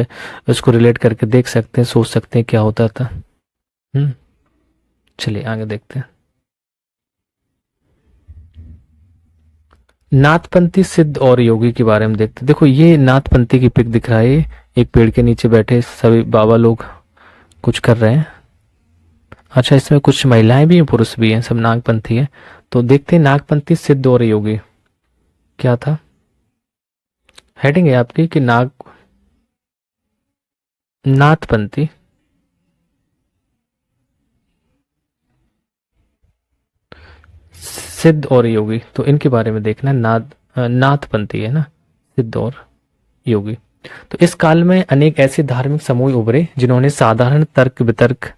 उसको रिलेट करके देख सकते हैं, सोच सकते हैं क्या होता था। चलिए आगे देखते हैं। नाथपंथी सिद्ध और योगी के बारे में देखते हैं। देखो ये नाथपंथी की पिक दिख रहा है, एक पेड़ के नीचे बैठे सभी बाबा लोग कुछ कर रहे हैं। अच्छा इसमें कुछ महिलाएं भी हैं, पुरुष भी हैं, सब नागपंथी हैं। तो देखते हैं नागपंथी सिद्ध और योगी क्या था। हेडिंग है आपकी कि नाथपंथी सिद्ध और योगी। तो इनके बारे में देखना है। नाथपंथी है ना, सिद्ध और योगी। तो इस काल में अनेक ऐसे धार्मिक समूह उभरे जिन्होंने साधारण तर्क वितर्क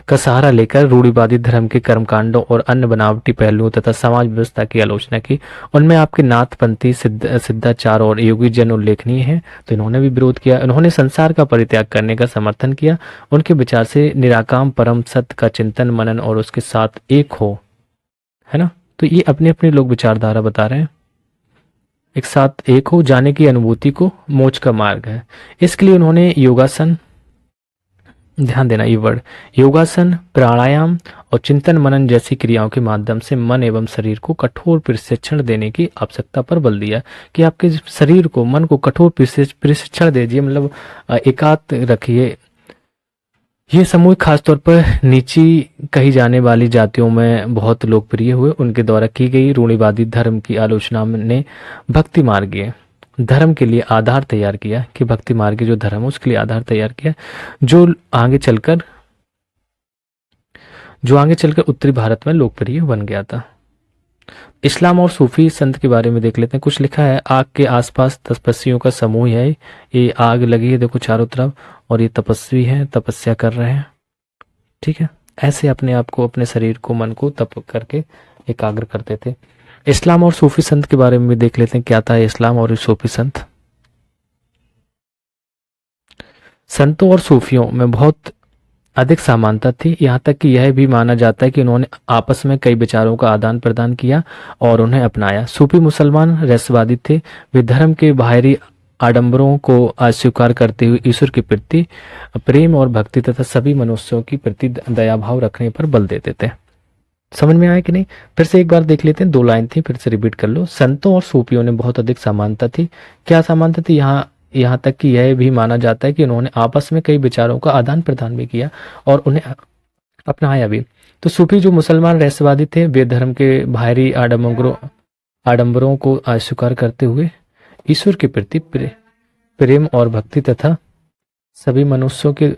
का सहारा लेकर रूढ़िवादी धर्म के कर्मकांडों और अन्य बनावटी पहलुओं तथा समाज व्यवस्था की आलोचना की। उनमें आपके नाथपंथी सिद्धाचार्य और योगी जन उल्लेखनीय हैं। तो इन्होंने भी विरोध किया। इन्होंने संसार का परित्याग करने का समर्थन किया। उनके विचार से निराकाम परम सत्य का चिंतन मनन और उसके साथ एक हो, है ना। तो ये अपने अपने लोग विचारधारा बता रहे हैं। एक साथ एक हो जाने की अनुभूति को मोक्ष का मार्ग है। इसके लिए उन्होंने योगासन, ध्यान देना ये वर्ड, योगासन, प्राणायाम और चिंतन मनन जैसी क्रियाओं के माध्यम से मन एवं शरीर को कठोर प्रशिक्षण देने की आवश्यकता पर बल दिया कि आपके शरीर को, मन को कठोर प्रशिक्षण दीजिए, मतलब एकाग्र रखिए। ये समूह खासतौर पर नीची कही जाने वाली जातियों में बहुत लोकप्रिय हुए। उनके द्वारा की गई रूढ़िवादी धर्म की आलोचना ने भक्ति मार्गीय धर्म के लिए आधार तैयार किया कि भक्ति मार्ग जो धर्म है उसके लिए आधार तैयार किया जो आगे चलकर उत्तरी भारत में लोकप्रिय बन गया था। इस्लाम और सूफी संत के बारे में देख लेते हैं। कुछ लिखा है आग के आसपास तपस्वियों का समूह है। ये आग लगी है देखो चारों तरफ, और ये तपस्वी हैं, तपस्या कर रहे हैं। ठीक है, ऐसे अपने आप को, अपने शरीर को, मन को तप करके एकाग्र करते थे। इस्लाम और सूफी संत के बारे में भी देख लेते हैं क्या था इस्लाम और सूफी संत। संतों और सूफियों में बहुत अधिक समानता थी, यहाँ तक कि यह भी माना जाता है कि उन्होंने आपस में कई विचारों का आदान प्रदान किया और उन्हें अपनाया। सूफी मुसलमान रहस्यवादी थे। वे धर्म के बाहरी आडंबरों को अस्वीकार करते हुए ईश्वर के प्रति प्रेम और भक्ति तथा सभी मनुष्यों की प्रति दया भाव रखने पर बल देते थे। समझ में आया कि नहीं? फिर से एक बार देख लेते हैं, 2 लाइन थी, फिर से रिपीट कर लो। संतों और सूफियों में बहुत अधिक समानता थी। क्या समानता थी? यहाँ तक कि यह भी माना जाता है कि उन्होंने आपस में कई विचारों का आदान प्रदान भी किया और उन्हें अपनाया भी। तो सूफी जो मुसलमान रहस्यवादी थे वे धर्म के बाहरी आडंबरों आडंबरों को अस्वीकार करते हुए ईश्वर के प्रति प्रेम और भक्ति तथा सभी मनुष्यों के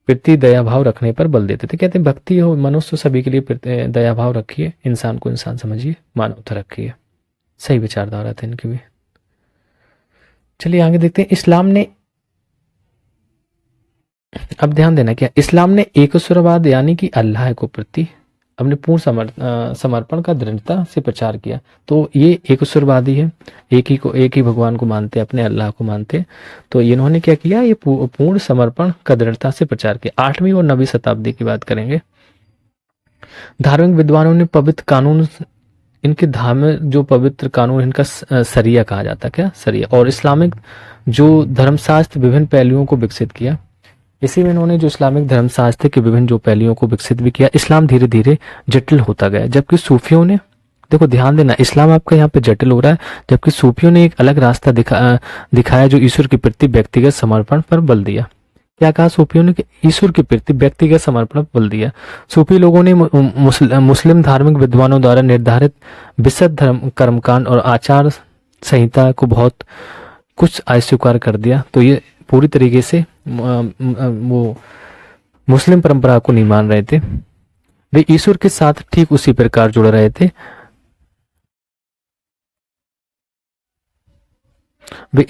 प्रति दया भाव रखने पर बल देते थे। कहते हैं भक्ति हो, मनुष्य सभी के लिए दया भाव रखिए, इंसान को इंसान समझिए, मानवता रखिए। सही विचारधारा थे इनकी भी। चलिए आगे देखते हैं। इस्लाम ने, अब ध्यान देना क्या, इस्लाम ने एकस्वरवाद यानी कि अल्लाह को प्रति अपने पूर्ण समर्पण का दृढ़ता से प्रचार किया। तो ये एकस्वरवादी है, एक ही भगवान को मानते, अपने अल्लाह को मानते। तो इन्होंने क्या किया, ये पूर्ण समर्पण का दृढ़ता से प्रचार किया। 8वीं और 9वीं शताब्दी की बात करेंगे। धार्मिक विद्वानों ने पवित्र कानून, इनके धार्मिक जो पवित्र कानून, इनका सरिया कहा जाता है, क्या सरिया, और इस्लामिक जो धर्मशास्त्र विभिन्न पहलुओं को विकसित किया। इसी में इन्होंने जो इस्लामिक धर्मशास्त्र के विभिन्न जो पहलुओं को विकसित भी किया। इस्लाम धीरे धीरे जटिल होता गया, जबकि सूफियों ने, देखो ध्यान देना, इस्लाम आपका यहाँ पे जटिल हो रहा है, जबकि सूफियों ने एक अलग रास्ता दिखाया जो ईश्वर के प्रति व्यक्तिगत समर्पण पर बल दिया। क्या कहा सूफियों ने, कि ईश्वर के प्रति व्यक्तिगत समर्पण पर बल दिया। सूफी लोगों ने मुस्लिम धार्मिक विद्वानों द्वारा निर्धारित विशुद्ध धर्म, कर्मकांड और आचार संहिता को बहुत कुछ अस्वीकार कर दिया। तो ये पूरी तरीके से वो मुस्लिम परंपरा को नहीं मान रहे थे। वे ईश्वर के साथ ठीक उसी प्रकार जुड़ रहे थे। वे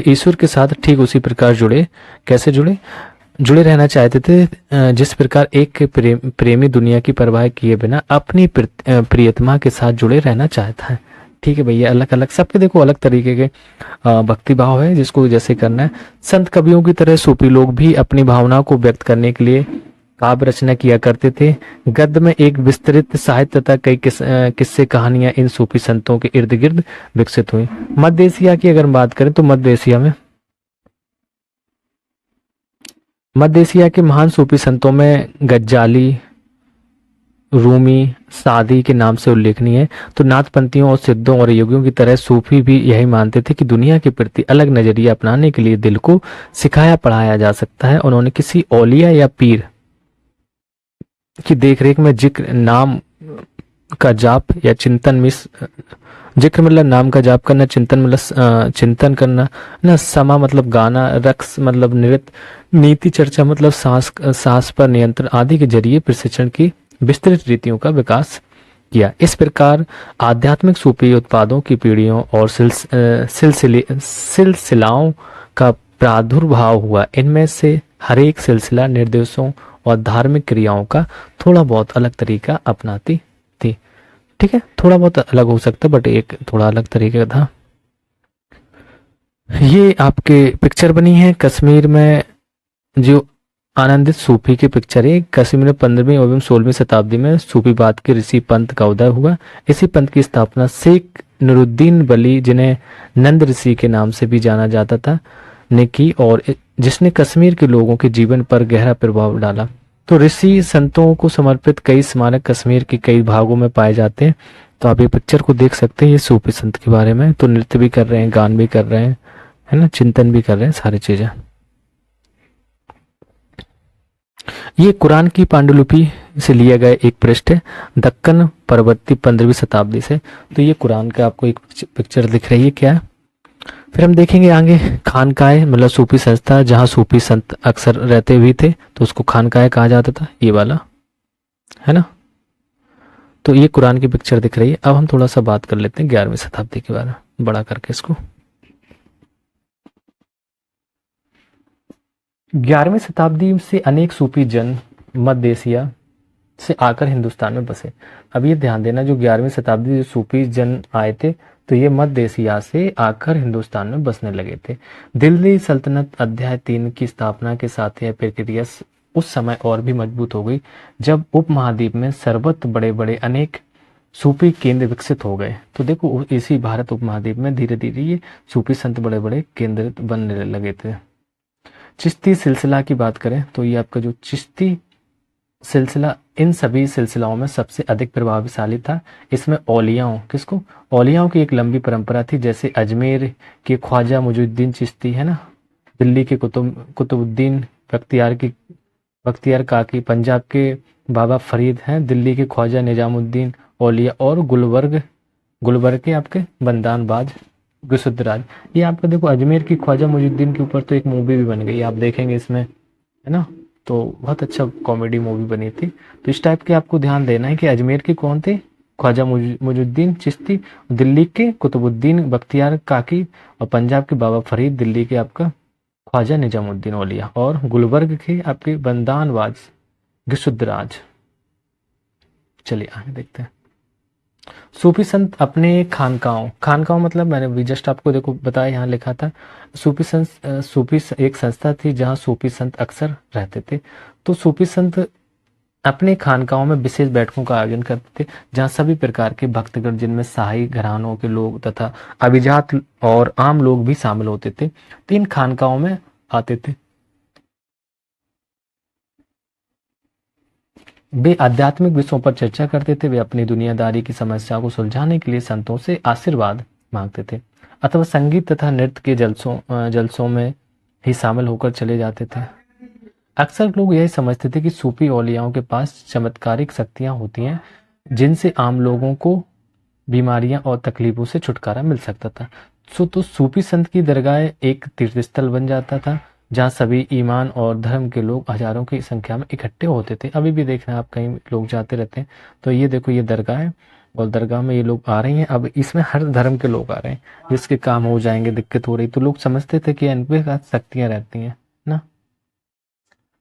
ईश्वर के साथ ठीक उसी प्रकार जुड़े, कैसे जुड़े रहना चाहते थे जिस प्रकार एक प्रेमी दुनिया की परवाह किए बिना अपनी प्रियतमा के साथ जुड़े रहना चाहता है। ठीक है भैया, अलग अलग सबके देखो अलग तरीके के भक्ति भाव है, जिसको जैसे करना है। संत कवियों की तरह सूफी लोग भी अपनी भावनाओं को व्यक्त करने के लिए काव्य रचना किया करते थे। गद्य में एक विस्तृत साहित्य तथा कई किस्से कहानियां इन सूफी संतों के इर्द गिर्द विकसित हुई। मध्य एशिया की अगर बात करें तो मध्य एशिया के महान सूफी संतों में गज्जाली, रूमी, सादी के नाम से उल्लेखनीय है। तो नाथपंथियों और सिद्धों और योगियों की तरह सूफी भी यही मानते थे कि दुनिया के प्रति अलग नजरिया अपनाने के लिए दिल को सिखाया पढ़ाया जा सकता है। उन्होंने किसी औलिया या पीर की देखरेख में जिक्र, नाम का जाप या चिंतन में, जिक्र मतलब नाम का जाप करना, चिंतन मतलब चिंतन करना ना, समा मतलब गाना, रक्स मतलब नृत्य, नीति चर्चा मतलब सांस पर नियंत्रण आदि के जरिए प्रशिक्षण की विस्तृत रीतियों का विकास किया। इस प्रकार आध्यात्मिक सूफी उत्पादों की पीढ़ियों और सिलसिलाओं का प्रादुर्भाव हुआ। इनमें से हर एक सिलसिला निर्देशों और धार्मिक क्रियाओं का थोड़ा बहुत अलग तरीका अपनाती थी। ठीक है, थोड़ा बहुत अलग हो सकता है, बट एक थोड़ा अलग तरीके का था। ये आपके पिक्चर बनी है कश्मीर में, जो आनंदित सूफी की पिक्चर है। कश्मीर में 15वीं एवं 16वीं शताब्दी में सूफीवाद के ऋषि पंथ का उदय हुआ। इसी पंथ की स्थापना शेख नूरुद्दीन वली, जिन्हें नंद ऋषि के नाम से भी जाना जाता था, ने की, और जिसने कश्मीर के लोगों के जीवन पर गहरा प्रभाव डाला। तो ऋषि संतों को समर्पित कई स्मारक कश्मीर के कई भागों में पाए जाते हैं। तो आप ये पिक्चर को देख सकते हैं, ये सूफी संत के बारे में। तो नृत्य भी कर रहे हैं, गान भी कर रहे हैं, है ना, चिंतन भी कर रहे हैं, सारी चीजें। ये कुरान की पांडुलिपि से लिया गया एक पृष्ठ है, दक्कन परवर्ती 15वीं शताब्दी से। तो ये कुरान का आपको एक पिक्चर दिख रही है, क्या है। फिर हम देखेंगे आगे खानकाह मतलब सूफी संस्था, जहां सूफी संत अक्सर रहते भी थे, तो उसको खानकाह कहा जाता था, ये वाला, है ना। तो ये कुरान की पिक्चर दिख रही है। अब हम थोड़ा सा बात कर लेते हैं 11वीं शताब्दी के बारे में, बड़ा करके इसको। 11वीं शताब्दी से अनेक सूफी जन मध्य एशिया से आकर हिंदुस्तान में बसे। अब ये ध्यान देना, जो 11वीं शताब्दी जो सूफी जन आए थे, तो ये मध्य एशिया से आकर हिंदुस्तान में बसने लगे थे। दिल्ली सल्तनत अध्याय 3 की स्थापना के साथ यह प्रक्रिया उस समय और भी मजबूत हो गई, जब उपमहाद्वीप में सर्वत्र बड़े बड़े अनेक सूफी केंद्र विकसित हो गए। तो देखो इसी भारत उपमहाद्वीप में धीरे धीरे ये सूफी संत बड़े बड़े केंद्र बनने लगे थे। चिश्ती सिलसिला की बात करें तो ये आपका जो चिश्ती सिलसिला इन सभी सिलसिलाओं में सबसे अधिक प्रभावशाली था। इसमें औलियाओं, किसको, औलियाओं की एक लंबी परंपरा थी। जैसे अजमेर के ख्वाजा मुजुद्दीन चिश्ती, है ना, दिल्ली के कुतुबुद्दीन बख्तियार काकी, पंजाब के बाबा फरीद हैं, दिल्ली के ख्वाजा निजामुद्दीन औलिया और गुलबर्ग के आपके बंदानबाज गिसुद्दराज। ये आपका देखो अजमेर की ख्वाजा मुइजुद्दीन के ऊपर तो एक मूवी भी बन गई, आप देखेंगे इसमें, है ना। तो बहुत अच्छा कॉमेडी मूवी बनी थी। तो इस टाइप के आपको ध्यान देना है कि अजमेर के कौन थे, ख्वाजा मुइजुद्दीन चिश्ती, दिल्ली के कुतुबुद्दीन बख्तियार काकी, और पंजाब के बाबा फरीद, दिल्ली के आपका ख्वाजा निजामुद्दीन औलिया, और गुलबर्ग के आपके बंदानबाज गिसुद्दराज। चलिए आगे देखते हैं। सूफी संत अपने खानकाओं मतलब मैंने भी जस्ट आपको देखो बताया, यहाँ लिखा था सूफी एक संस्था थी जहाँ सूफी संत अक्सर रहते थे। तो सूफी संत अपने खानकाओं में विशेष बैठकों का आयोजन करते थे, जहाँ सभी प्रकार के भक्तगण, जिनमें शाही घरानों के लोग तथा अभिजात और आम लोग भी शामिल होते थे, तो इन खानकाओं में आते थे। वे आध्यात्मिक विषयों पर चर्चा करते थे। वे अपनी दुनियादारी की समस्याओं को सुलझाने के लिए संतों से आशीर्वाद मांगते थे, अथवा संगीत तथा नृत्य के जलसों में ही शामिल होकर चले जाते थे। अक्सर लोग यही समझते थे कि सूफी औलियाओं के पास चमत्कारिक शक्तियां होती हैं, जिनसे आम लोगों को बीमारियां और तकलीफों से छुटकारा मिल सकता था। तो सूफी संत की दरगाह एक तीर्थस्थल बन जाता था, जहाँ सभी ईमान और धर्म के लोग हजारों की संख्या में इकट्ठे होते थे। अभी भी देखना आप कहीं लोग जाते रहते हैं, तो ये देखो ये दरगाह है, और दरगाह में ये लोग आ रहे हैं। अब इसमें हर धर्म के लोग आ रहे हैं, जिसके काम हो जाएंगे, दिक्कत हो रही, तो लोग समझते थे कि इन पे शक्तियां रहती हैं ना।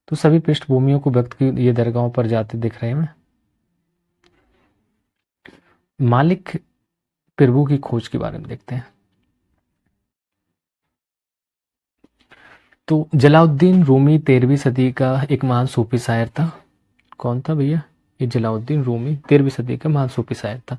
तो सभी पृष्ठभूमियों को व्यक्त की ये दरगाहों पर जाते दिख रहे हैं। मालिक प्रभु की खोज के बारे में देखते हैं। तो जलाउद्दीन रूमी 13वीं सदी का एक महान सूफी शायर था। कौन था भैया? ये जलाउद्दीन रूमी 13वीं सदी का महान सूफी शायर था।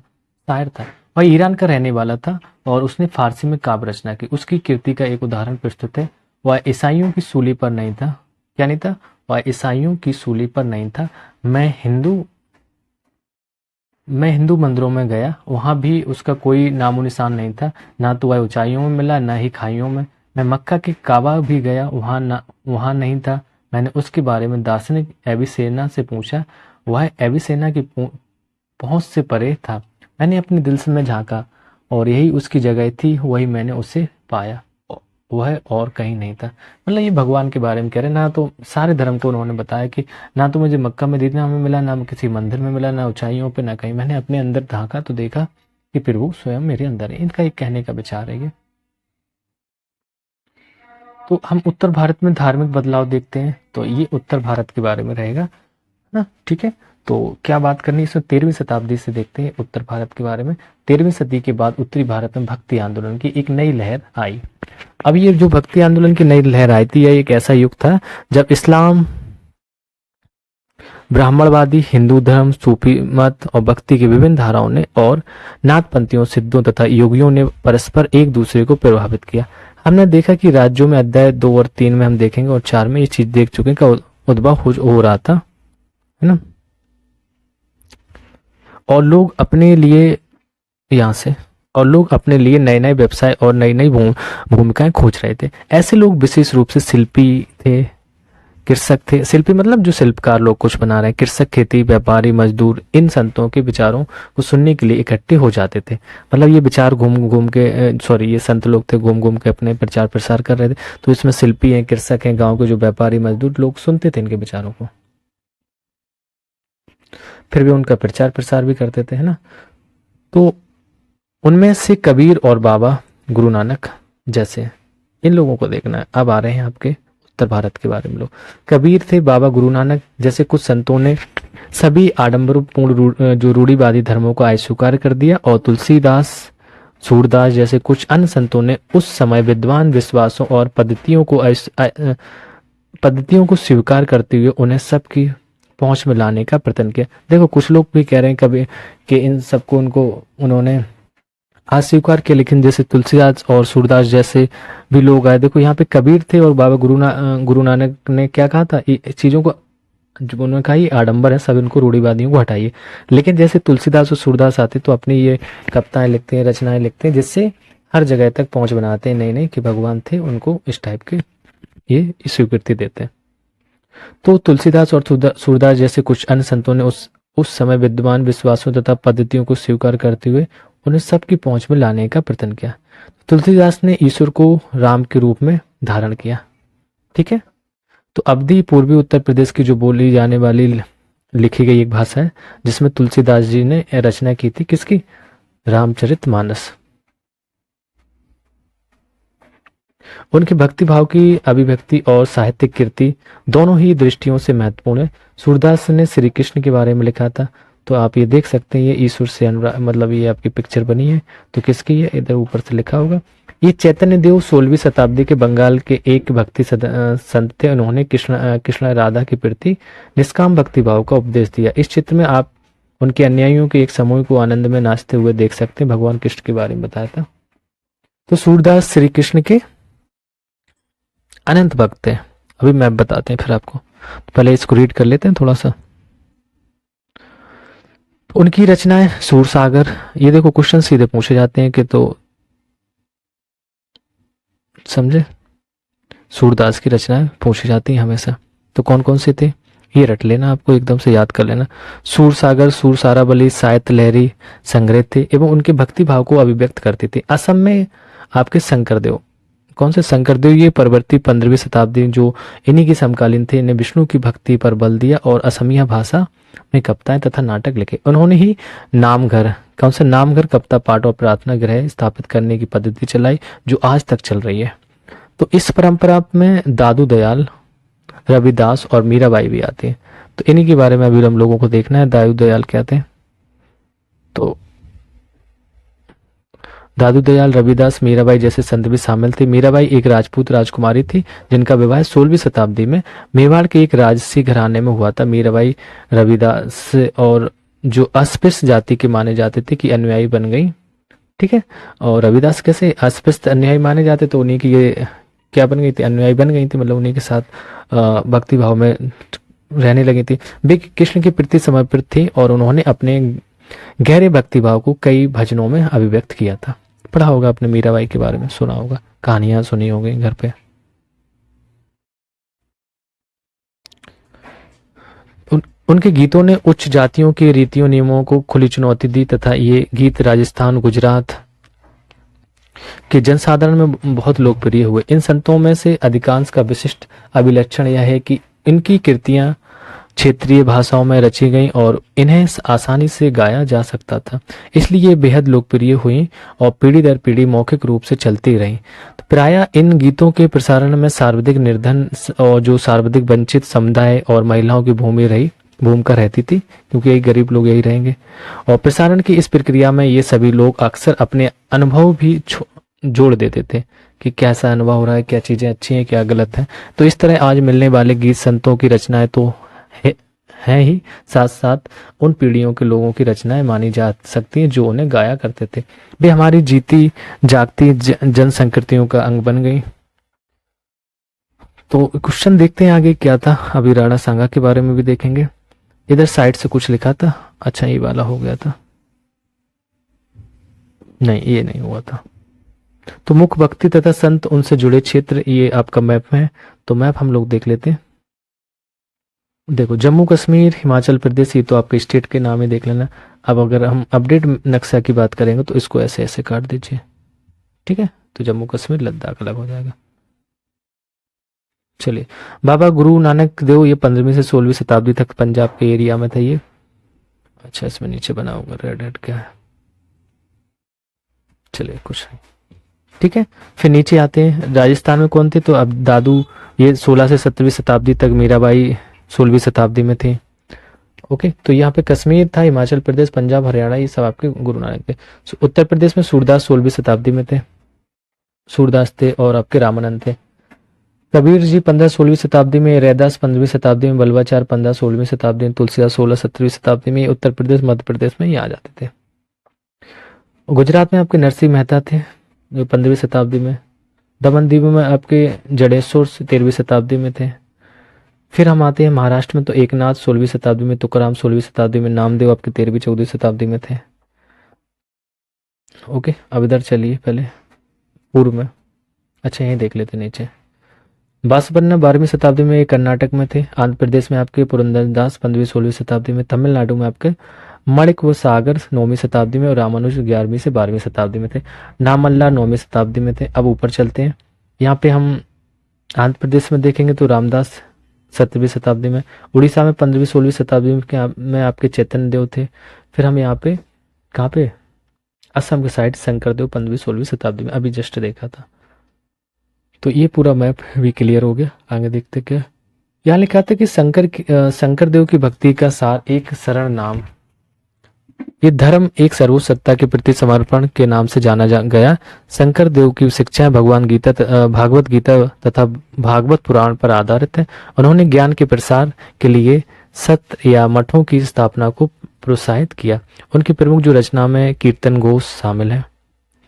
वह ईरान का रहने वाला था और उसने फारसी में काव्य रचना की। उसकी कीर्ति का एक उदाहरण प्रस्तुत है। वह ईसाइयों की सूली पर नहीं था। क्या नहीं था? वह ईसाइयों की सूली पर नहीं था। मैं हिंदू मंदिरों में गया, वहां भी उसका कोई नामो निशान नहीं था। ना तो वह ऊंचाइयों में मिला, ना ही खाइयों में। मैं मक्का के काबा भी गया, वहां नहीं था। मैंने उसके बारे में दार्शनिक एविसेना से पूछा, वह एविसेना की पहुंच से परे था। मैंने अपने दिल से में झांका और यही उसकी जगह थी, वही मैंने उसे पाया, वह और कहीं नहीं था। मतलब ये भगवान के बारे में कह रहे हैं। ना तो सारे धर्म को उन्होंने बताया कि ना तो मुझे मक्का मदीना में मिला, ना किसी मंदिर में मिला, ना ऊंचाइयों पे, ना कहीं। मैंने अपने अंदर झांका तो देखा कि प्रभु स्वयं मेरे अंदर है। इनका एक कहने का विचार है ये। तो हम उत्तर भारत में धार्मिक बदलाव देखते हैं, तो ये उत्तर भारत के बारे में रहेगा ना। ठीक है, तो क्या बात करनी है इसमें 13वीं शताब्दी से देखते हैं उत्तर भारत के बारे में। 13वीं सदी के बाद उत्तरी भारत में भक्ति आंदोलन की एक नई लहर आई। अब ये जो भक्ति आंदोलन की नई लहर आई थी, यह एक ऐसा युग था जब इस्लाम, ब्राह्मणवादी, हिंदू धर्म, सूफी मत और भक्ति की विभिन्न धाराओं ने और नाथपंथियों, सिद्धों तथा योगियों ने परस्पर एक दूसरे को प्रभावित किया। हमने देखा कि राज्यों में अध्याय 2 और 3 में हम देखेंगे और 4 में ये चीज देख चुके हैं का उद्भव हो रहा था, है ना। और लोग अपने लिए नए नए व्यवसाय और नई नई भूमिकाएं खोज रहे थे। ऐसे लोग विशेष रूप से शिल्पी थे, कृषक थे। शिल्पी मतलब जो शिल्पकार लोग कुछ बना रहे हैं, कृषक, खेती, व्यापारी, मजदूर, इन संतों के विचारों को सुनने के लिए इकट्ठे हो जाते थे। मतलब ये विचार ये संत लोग थे, घूम घूम के अपने प्रचार प्रसार कर रहे थे। तो इसमें शिल्पी हैं, कृषक हैं, गाँव के जो व्यापारी, मजदूर लोग सुनते थे इनके विचारों को, फिर भी उनका प्रचार प्रसार भी करते थे, है ना। तो उनमें से कबीर और बाबा गुरु नानक जैसे इन लोगों को देखना है। अब आ रहे हैं आपके उत्तर भारत के बारे में लोग। कबीर थे, बाबा गुरु नानक जैसे कुछ संतों ने सभी आडंबरपूर्ण जो रूढ़िवादी धर्मों को अस्वीकार कर दिया, और तुलसीदास, सूरदास जैसे कुछ अन्य संतों ने उस समय विद्वान विश्वासों और पद्धतियों को स्वीकार करते हुए उन्हें सबकी पहुंच में लाने का प्रयत्न किया। देखो कुछ लोग भी कह रहे हैं कभी कि इन सबको उन्होंने अस्वीकार किया, लेकिन जैसे तुलसीदास और सूरदास जैसे भी लोग आए। देखो यहाँ पे कबीर थे और बाबा गुरु नानक ने क्या कहा था, चीजों को जो उन्होंने कहा ये आडंबर है, सब इनको रूढ़िवादियों को हटाइए। लेकिन जैसे तुलसीदास और सूरदास आते तो अपनी ये कविताएं लिखते हैं, रचनाएं लिखते हैं, जिससे हर जगह तक पहुंच बनाते हैं। नहीं कि भगवान थे, उनको इस टाइप के ये स्वीकृति देते हैं। तो तुलसीदास और सूरदास जैसे कुछ अन्य संतों ने उस उस समय विद्यमान विश्वासों तथा पद्धतियों को स्वीकार करते हुए उन्हें सबकी पहुंच में लाने का प्रयत्न किया। तुलसीदास ने ईश्वर को राम के रूप में धारण किया। ठीक है, तो अवधी पूर्वी उत्तर प्रदेश की जो बोली जाने वाली लिखी गई एक भाषा है, जिसमें तुलसीदास जी ने रचना की थी किसकी? रामचरितमानस। उनकी भक्ति भाव की अभिव्यक्ति और साहित्यिक कीर्ति दोनों ही दृष्टियों से महत्वपूर्ण है। सूरदास ने श्री कृष्ण के बारे में लिखा था, तो आप ये देख सकते हैं, ये ईश्वर से अनुराग, मतलब ये आपकी पिक्चर बनी है, तो किसकी है? इधर ऊपर से लिखा होगा। ये चैतन्य देव 16वीं शताब्दी के बंगाल के एक भक्ति संत थे। उन्होंने कृष्ण राधा के प्रति निष्काम भक्ति भाव का उपदेश दिया। इस चित्र में आप उनके अनुयायियों के एक समूह को आनंद में नाचते हुए देख सकते हैं। भगवान कृष्ण के बारे में बताया था। तो सूरदास श्री कृष्ण के अनंत भक्त है। अभी मैप बताते हैं फिर आपको, तो पहले इसको रीड कर लेते हैं थोड़ा सा। उनकी रचनाएं सूरसागर, ये देखो क्वेश्चन सीधे पूछे जाते हैं कि तो समझे, सूरदास की रचनाएं पूछी जाती हैं हमेशा। तो कौन कौन से थे ये रट लेना, आपको एकदम से याद कर लेना। सूरसागर, सूरसारावली, साहित्य लहरी संग्रह थे एवं उनके भक्ति भाव को अभिव्यक्त करते थे। असम में आपके शंकरदेव, कौन से शंकरदेव? ये परवर्ती 15वीं शताब्दी जो इन्हीं की समकालीन थे। इन्हें विष्णु की भक्ति पर बल दिया और असमिया भाषा में कविताएं तथा नाटक लिखे। उन्होंने ही नामघर, कौन सा नामघर, कविता पाठ और प्रार्थना गृह स्थापित करने की पद्धति चलाई जो आज तक चल रही है। तो इस परंपरा में दादू दयाल, रविदास और मीराबाई भी आते हैं। तो इन्हीं के बारे में अभी हम लोगों को देखना है। दादू दयाल क्या थे? तो दादू दयाल, रविदास, मीराबाई जैसे संत भी शामिल थे। मीराबाई एक राजपूत राजकुमारी थी जिनका विवाह 16वीं शताब्दी में मेवाड़ के एक राजसी घराने में हुआ था। मीराबाई रविदास और जो अस्पृश्य जाति के माने जाते थे की अनुयायी बन गई। ठीक है, और रविदास कैसे अस्पृश्य अनुयायी माने जाते, तो उन्हीं की ये क्या बन गई थी? अनुयायी बन गई थी, मतलब उन्हीं के साथ भक्ति भाव में रहने लगी थी। वे कृष्ण के प्रति समर्पित थी और उन्होंने अपने गहरे भक्ति भाव को कई भजनों में अभिव्यक्त किया था। पढ़ा होगा आपने मीराबाई के बारे में, सुना होगा, कहानियां सुनी होगी घर पे। उनके गीतों ने उच्च जातियों के रीतियों नियमों को खुली चुनौती दी तथा ये गीत राजस्थान, गुजरात के जनसाधारण में बहुत लोकप्रिय हुए। इन संतों में से अधिकांश का विशिष्ट अभिलक्षण यह है कि इनकी कृतियां क्षेत्रीय भाषाओं में रची गईं और इन्हें आसानी से गाया जा सकता था, इसलिए ये बेहद लोकप्रिय हुई और पीढ़ी दर पीढ़ी मौखिक रूप से चलती रहीं। तो प्रायः इन गीतों के प्रसारण में सर्वाधिक निर्धन और जो सर्वाधिक वंचित समुदाय और महिलाओं की भूमिका रहती थी, क्योंकि यही गरीब लोग यही रहेंगे। और प्रसारण की इस प्रक्रिया में ये सभी लोग अक्सर अपने अनुभव भी जोड़ देते थे कि कैसा अनुभव हो रहा है, क्या चीजें अच्छी हैं, क्या गलत है। तो इस तरह आज मिलने वाले गीत संतों की रचनाएं तो हैं ही, साथ साथ उन पीढ़ियों के लोगों की रचनाएं मानी जा सकती हैं जो उन्हें गाया करते थे। वे हमारी जीती जागती जन संस्कृतियों का अंग बन गई। तो क्वेश्चन देखते हैं आगे क्या था। अभी राणा सांगा के बारे में भी देखेंगे। इधर साइड से कुछ लिखा था, अच्छा ये वाला हो गया था, नहीं ये नहीं हुआ था। तो मुख्य भक्ति तथा संत उनसे जुड़े क्षेत्र, ये आपका मैप है। तो मैप हम लोग देख लेते हैं। देखो जम्मू कश्मीर, हिमाचल प्रदेश, ये तो आपके स्टेट के नाम ही देख लेना। अब अगर हम अपडेट नक्शा की बात करेंगे तो इसको ऐसे ऐसे काट दीजिए, ठीक है। तो जम्मू कश्मीर, लद्दाख अलग हो जाएगा। चलिए, बाबा गुरु नानक देव ये 15वीं से 16वीं शताब्दी तक पंजाब के एरिया में था ये। अच्छा इसमें नीचे बना होगा रेड रेड क्या है, चलिए कुछ नहीं, ठीक है। फिर नीचे आते हैं, राजस्थान में कौन थे? तो अब दादू, ये 16 से 17वीं शताब्दी तक, मीराबाई 16वीं शताब्दी में थी। ओके, तो यहाँ पे कश्मीर था, हिमाचल प्रदेश, पंजाब, हरियाणा, ये सब आपके गुरु नानक थे। उत्तर प्रदेश में सूरदास 16वीं शताब्दी में थे, सूरदास थे, और आपके रामानंद थे। कबीर जी 15-16वीं शताब्दी में, रैदास 15वीं शताब्दी में, बल्वाचार 15-16वीं शताब्दी में, तुलसीदास 16-17वीं शताब्दी में। उत्तर प्रदेश, मध्य प्रदेश में ये आ जाते थे। गुजरात में आपके नरसिंह मेहता थे जो 15वीं शताब्दी में। दमन दीव में आपके जडेश्वर 13वीं शताब्दी में थे। फिर हम आते हैं महाराष्ट्र में, तो एकनाथ 16वीं शताब्दी में, तुकाराम 16वीं शताब्दी में, नामदेव आपके 13वीं-14वीं शताब्दी में थे। ओके, अब इधर चलिए पहले पूर्व में, अच्छा यहीं देख लेते नीचे। बासवन्ना 12वीं शताब्दी में ये कर्नाटक में थे। आंध्र प्रदेश में आपके पुरंदरदास 15वीं 16वीं शताब्दी में। तमिलनाडु में आपके मणिक व सागर 9वीं शताब्दी में और रामानुज 11वीं से 12वीं शताब्दी में थे। नामल्ला 9वीं शताब्दी में थे। अब ऊपर चलते हैं, यहाँ पे हम आंध्र प्रदेश में देखेंगे तो रामदास 17वीं शताब्दी में। उड़ीसा में 15वीं 16वीं शताब्दी में आपके चैतन्य देव थे। फिर हम यहाँ पे कहाँ पे, असम के साइड शंकरदेव 15वीं 16वीं शताब्दी में, अभी जस्ट देखा था। तो ये पूरा मैप भी क्लियर हो गया। आगे देखते क्या यहाँ लिखा था कि शंकर देव की भक्ति का सार एक सरल नाम। ये धर्म एक सर्वोच्च सत्ता के प्रति समर्पण के नाम से जाना गया। शंकर देव की शिक्षाएं भागवत गीता तथा भागवत पुराण पर आधारित है। उन्होंने ज्ञान के प्रसार के लिए सत्य या मठों की स्थापना को प्रोत्साहित किया। उनकी प्रमुख जो रचना में कीर्तन घोष शामिल है।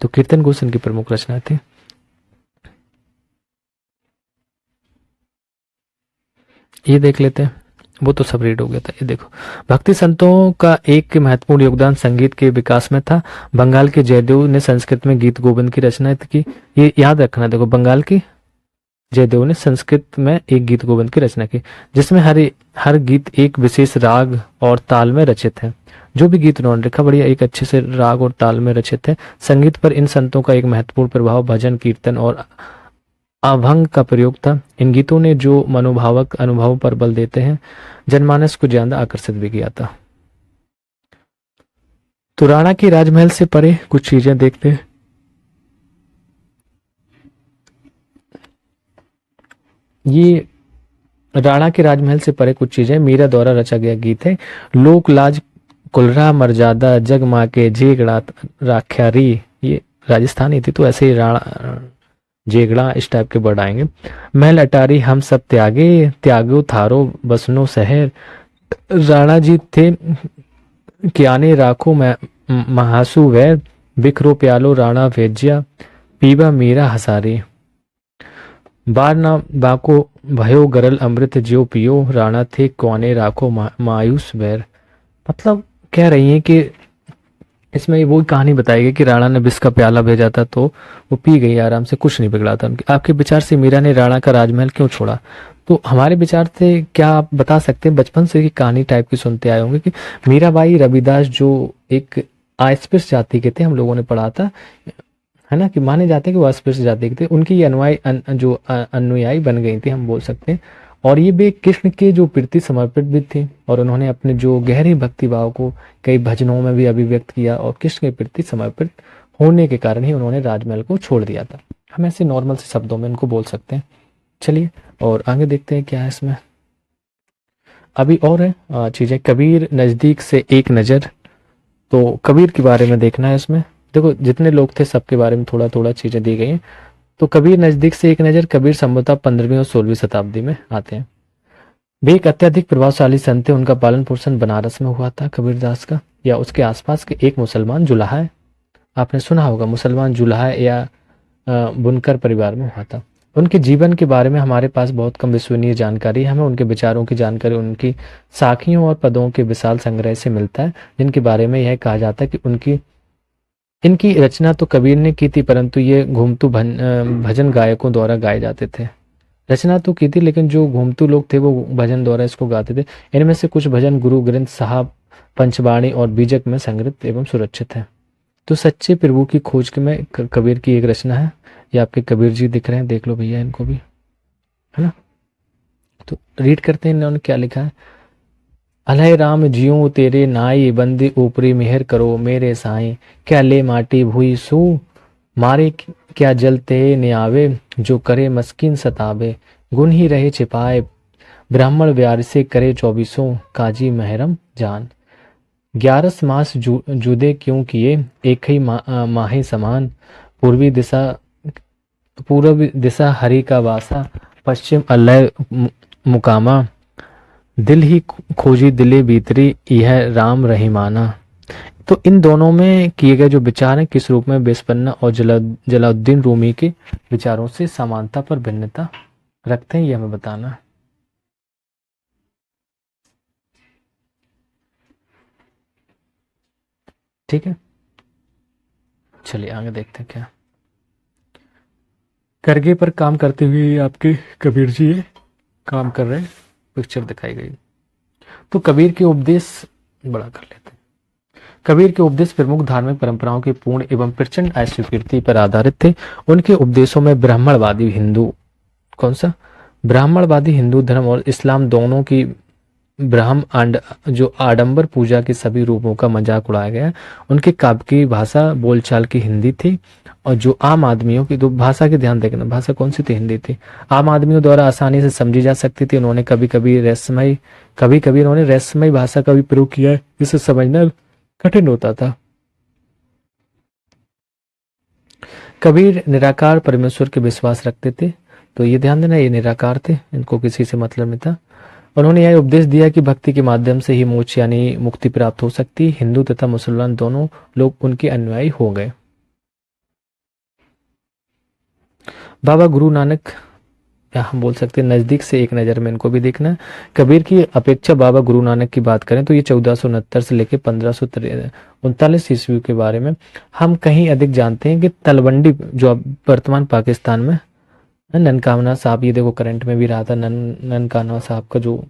तो कीर्तन घोष इनकी प्रमुख रचना थी। ये देख लेते हैं, वो तो सब रीड हो गया था। ये देखो, भक्ति संतों का एक महत्वपूर्ण योगदान संगीत के विकास में था। बंगाल के जयदेव ने संस्कृत में गीत गोविंद की रचना की। ये याद रखना, देखो बंगाल की जयदेव ने संस्कृत में एक गीत गोविंद की रचना की, जिसमें हर गीत एक विशेष राग और ताल में रचित है। जो भी गीत उन्होंने लिखा बढ़िया एक अच्छे से राग और ताल में रचित है। संगीत पर इन संतों का एक महत्वपूर्ण प्रभाव भजन कीर्तन और अभंग का प्रयोग था। इन गीतों ने जो मनोभावक अनुभव पर बल देते हैं, जनमानस को ज्यादा आकर्षित भी किया था। तो राणा की राजमहल से परे कुछ चीजें देखते हैं। ये राणा के राजमहल से परे कुछ चीजें मीरा द्वारा रचा गया गीत है। लोक लाज कुलरा मर्यादा जग माँ के जेगड़ा राख्यारी। ये राजस्थानी थी, तो ऐसे ही राणा जेगड़ा इस टाइप के वर्ड आएंगे। महल अटारी हम सब त्यागे त्यागो थारो बसनो शहर। राणा जी थे क्याने राखो महासु वैर। बिखरो प्यालो राणा भेज्या पीबा मीरा हसारी। बार ना बाको भयो गरल अमृत ज्यो पियो। राणा थे क्वाने राखो मायूस वैर। मतलब कह रही है कि इसमें वो कहानी बताई गई कि राणा ने विष का प्याला भेजा था, तो वो पी गई आराम से, कुछ नहीं बिगड़ा था उनकी। आपके विचार से मीरा ने राणा का राजमहल क्यों छोड़ा? तो हमारे विचार से क्या आप बता सकते हैं, बचपन से ही कहानी टाइप की सुनते आए होंगे कि मीराबाई रविदास जो एक अस्पृश्य जाति के थे, हम लोगों ने पढ़ा था, है ना, कि माने जाते हैं कि वो अस्पृश्य जाति के थे, उनकी अनुयायी बन गई थी, हम बोल सकते हैं। और ये भी कृष्ण के जो प्रति समर्पित भी थे, और उन्होंने अपने जो गहरे भक्ति भाव को कई भजनों में भी अभिव्यक्त किया, और कृष्ण के प्रति समर्पित होने के कारण ही उन्होंने राजमहल को छोड़ दिया था। हम ऐसे नॉर्मल से शब्दों में इनको बोल सकते हैं। चलिए और आगे देखते हैं क्या है इसमें। अभी और है चीजें। कबीर नजदीक से एक नजर। तो कबीर के बारे में देखना है इसमें। देखो जितने लोग थे सबके बारे में थोड़ा थोड़ा चीजें दी गई हैं। तो कबीर नजदीक से एक नजर। कबीर संभवतः 15वीं और 16वीं शताब्दी में आते हैं। वे एक अत्यधिक प्रभावशाली संत थे। उनका पालन पोषण बनारस में हुआ था कबीरदास का, या उसके आसपास के एक मुसलमान जुलाहा है, आपने सुना होगा मुसलमान जुलाहा या बुनकर परिवार में हुआ था। उनके जीवन के बारे में हमारे पास बहुत कम विश्वसनीय जानकारी है। हमें उनके विचारों की जानकारी उनकी साखियों और पदों के विशाल संग्रह से मिलता है, जिनके बारे में यह कहा जाता है कि इनकी रचना तो कबीर ने की थी, परंतु ये घूमतू भजन गायकों द्वारा गाए जाते थे। रचना तो की थी, लेकिन जो घूमतू लोग थे वो भजन द्वारा इसको गाते थे। इनमें से कुछ भजन गुरु ग्रंथ साहब, पंचवाणी और बीजक में संग्रहित एवं सुरक्षित है। तो सच्चे प्रभु की खोज के में कबीर की एक रचना है। ये आपके कबीर जी दिख रहे हैं, देख लो भैया इनको भी, है ना। तो रीड करते हैं इन्होंने क्या लिखा है। अलह राम जियो तेरे नाई बंदी ऊपरी मेहर करो मेरे साई। क्या ले माटी भूई सू मारे क्या जलते न्यावे। जो करे मस्किन सतावे गुण ही रहे छिपाए। ब्राह्मण व्यार से करे 24 काजी महरम जान। 11 मास जुदे क्यों किए एक ही माहे समान। पूर्वी दिशा पूर्व दिशा हरि का वासा। पश्चिम अल्लाह मुकामा। दिल ही खोजी दिले भीतरी यह राम रहीमाना। तो इन दोनों में किए गए जो विचार हैं किस रूप में बेसपन्ना और जलाउद्दीन रूमी के विचारों से समानता पर भिन्नता रखते हैं, ये हमें बताना है। ठीक है, चलिए आगे देखते हैं क्या। करगे पर काम करते हुए आपके कबीर जी ये काम कर रहे हैं, पिक्चर दिखाई गई। तो कबीर के उपदेश बड़ा कर लेते हैं। कबीर के उपदेश प्रमुख धार्मिक परंपराओं की पूर्ण एवं प्रचंड अस्वीकृति पर आधारित थे। उनके उपदेशों में ब्राह्मणवादी हिंदू कौन सा ब्राह्मणवादी हिंदू धर्म और इस्लाम दोनों की जो आडंबर पूजा के सभी रूपों का मजाक उड़ाया गया। उनके काव्य की भाषा बोलचाल की हिंदी थी और जो आम आदमियों की, तो भाषा के ध्यान देखना, भाषा कौन सी थी? हिंदी थी। आम आदमियों द्वारा आसानी से समझी जा सकती थी। उन्होंने कभी कभी उन्होंने रहस्यमय भाषा का भी प्रयोग किया है, जिसे समझना कठिन होता था। कबीर निराकार परमेश्वर के विश्वास रखते थे, तो ये ध्यान देना, ये निराकार थे, इनको किसी से मतलब नहीं था। उन्होंने यह उपदेश दिया कि भक्ति के माध्यम से ही मोक्ष यानी मुक्ति प्राप्त हो सकती। हिंदू तथा मुसलमान दोनों लोग उनके अनुयायी हो गए। बाबा गुरु नानक, या हम बोल सकते हैं नजदीक से एक नजर में इनको भी देखना। कबीर की अपेक्षा बाबा गुरु नानक की बात करें तो ये 1469 से लेकर 1539 ईस्वी के बारे में हम कहीं अधिक जानते हैं कि तलवंडी, जो अब वर्तमान पाकिस्तान में, ननकाना साहब, ये देखो करंट में भी रहा था, ननकाना साहब का जो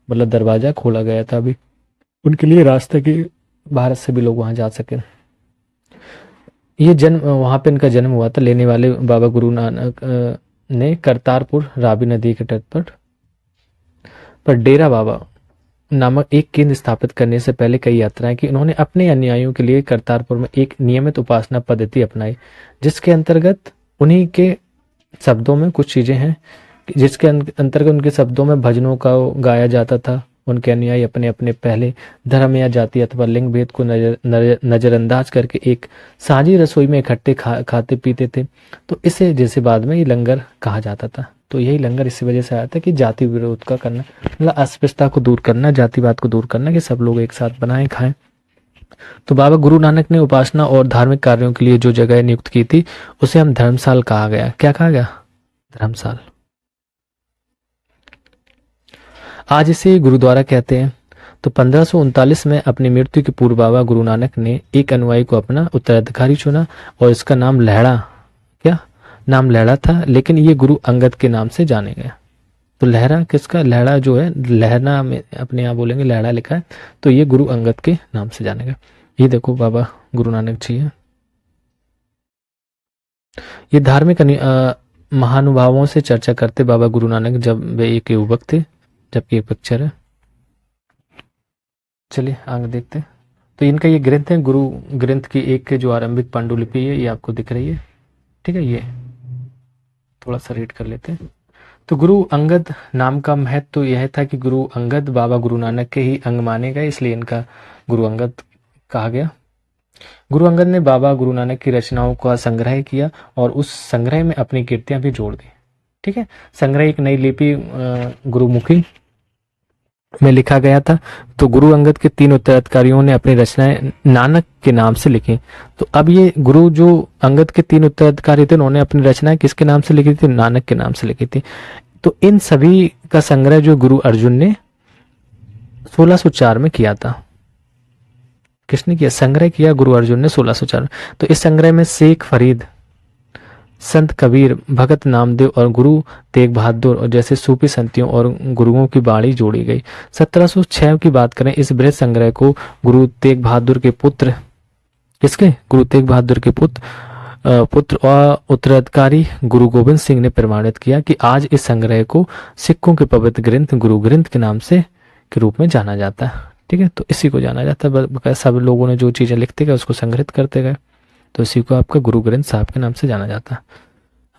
मतलब दरवाजा खोला गया था अभी उनके लिए रास्ते की, भारत से भी लोग वहां जा सके। ये जन्म, वहां पे इनका जन्म हुआ था। लेने वाले बाबा गुरु नानक ने करतारपुर रावी नदी के तट पर डेरा बाबा नामक एक केंद्र स्थापित करने से पहले कई यात्राएं की। उन्होंने अपने अनुयायियों के लिए करतारपुर में एक नियमित उपासना पद्धति अपनाई, जिसके अंतर्गत उन्हीं के शब्दों में कुछ चीजें हैं, जिसके अंतर्गत उनके शब्दों में भजनों का गाया जाता था। उनके अनुयायी अपने अपने पहले धर्म या जाति अथवा लिंग भेद को नजरअंदाज करके एक साझी रसोई में इकट्ठे खाते पीते थे। तो इसे जैसे बाद में ये लंगर कहा जाता था। तो यही लंगर इसी वजह से आया था कि जाति विरोध का करना, मतलब अस्पृश्यता को दूर करना, जातिवाद को दूर करना, कि सब लोग एक साथ बनाएं खाएं। तो बाबा गुरु नानक ने उपासना और धार्मिक कार्यों के लिए जो जगह नियुक्त की थी उसे हम धर्मशाल कहा गया। क्या कहा गया? धर्मशाल। आज इसे गुरुद्वारा कहते हैं। तो 1539 में अपनी मृत्यु के पूर्व बाबा गुरु नानक ने एक अनुयायी को अपना उत्तराधिकारी चुना और इसका नाम लहड़ा, क्या नाम लहड़ा था, लेकिन ये गुरु अंगद के नाम से जाने गया। तो लहरा किसका? लहड़ा जो है, लहरा में अपने यहाँ बोलेंगे लहड़ा लिखा है, तो ये गुरु अंगद के नाम से जाने गया। ये देखो बाबा गुरु नानक जी है। ये धार्मिक महानुभावों से चर्चा करते बाबा गुरु नानक जब वे एक युवक थे, जबकि ये पिक्चर है। चलिए आगे देखते हैं। तो इनका ये ग्रंथ है, गुरु ग्रंथ की एक जो आरंभिक पांडुलिपि है, ये आपको दिख रही है, ठीक है। ये थोड़ा सा रीड कर लेते हैं। तो गुरु अंगद नाम का महत्व तो यह था कि गुरु अंगद बाबा गुरु नानक के ही अंग माने गए, इसलिए इनका गुरु अंगद कहा गया। गुरु अंगद ने बाबा गुरु नानक की रचनाओं का संग्रह किया और उस संग्रह में अपनी कीर्तियां भी जोड़ दी, ठीक है। संग्रह एक नई लिपि गुरुमुखी में लिखा गया था। तो गुरु अंगद के 3 उत्तराधिकारियों ने अपनी रचनाएं नानक के नाम से लिखी। तो अब ये गुरु जो अंगद के 3 उत्तराधिकारी थे, उन्होंने अपनी रचनाएं किसके नाम से लिखी थी? नानक के नाम से लिखी थी। तो इन सभी का संग्रह जो गुरु अर्जुन ने 1604 में किया था। किसने किया? संग्रह किया गुरु अर्जुन ने 1604 में। तो इस संग्रह में शेख फरीद, संत कबीर, भगत नामदेव और गुरु तेग बहादुर और जैसे सूफी संतियों और गुरुओं की बाणी जोड़ी गई। 1706 की बात करें, इस बृहद संग्रह को गुरु तेग बहादुर के पुत्र, किसके? गुरु तेग बहादुर के पुत्र और उत्तराधिकारी गुरु गोविंद सिंह ने प्रमाणित किया कि आज इस संग्रह को सिखों के पवित्र ग्रंथ गुरु ग्रंथ के नाम से के रूप में जाना जाता है, ठीक है। तो इसी को जाना जाता है। सब लोगों ने जो चीजें लिखते गए उसको संग्रहित करते गए, तो इसी को आपका गुरु ग्रंथ साहब के नाम से जाना जाता है।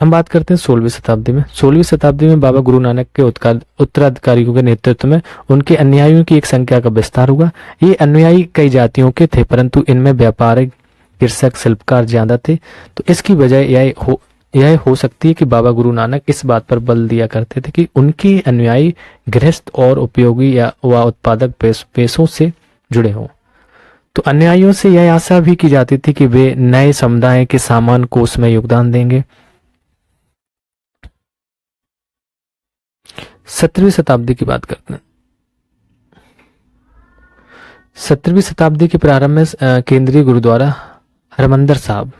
हम बात करते हैं 16वीं शताब्दी में। 16वीं शताब्दी में बाबा गुरु नानक के उत्तराधिकारियों के नेतृत्व में उनके अनुयायियों की एक संख्या का विस्तार हुआ। ये अनुयायी कई जातियों के थे, परंतु इनमें व्यापारिक, कृषक, शिल्पकार ज्यादा थे। तो इसकी वजह यह हो सकती है कि बाबा गुरु नानक इस बात पर बल दिया करते थे कि उनके अनुयायी गृहस्थ और उपयोगी या उत्पादक पेशों से जुड़े हों। तो अनुयायियों से यह आशा भी की जाती थी कि वे नए समुदाय के सामान कोष में योगदान देंगे। 17वीं शताब्दी की बात करते हैं। 17वीं शताब्दी के प्रारंभ में केंद्रीय गुरुद्वारा हरमंदिर साहब,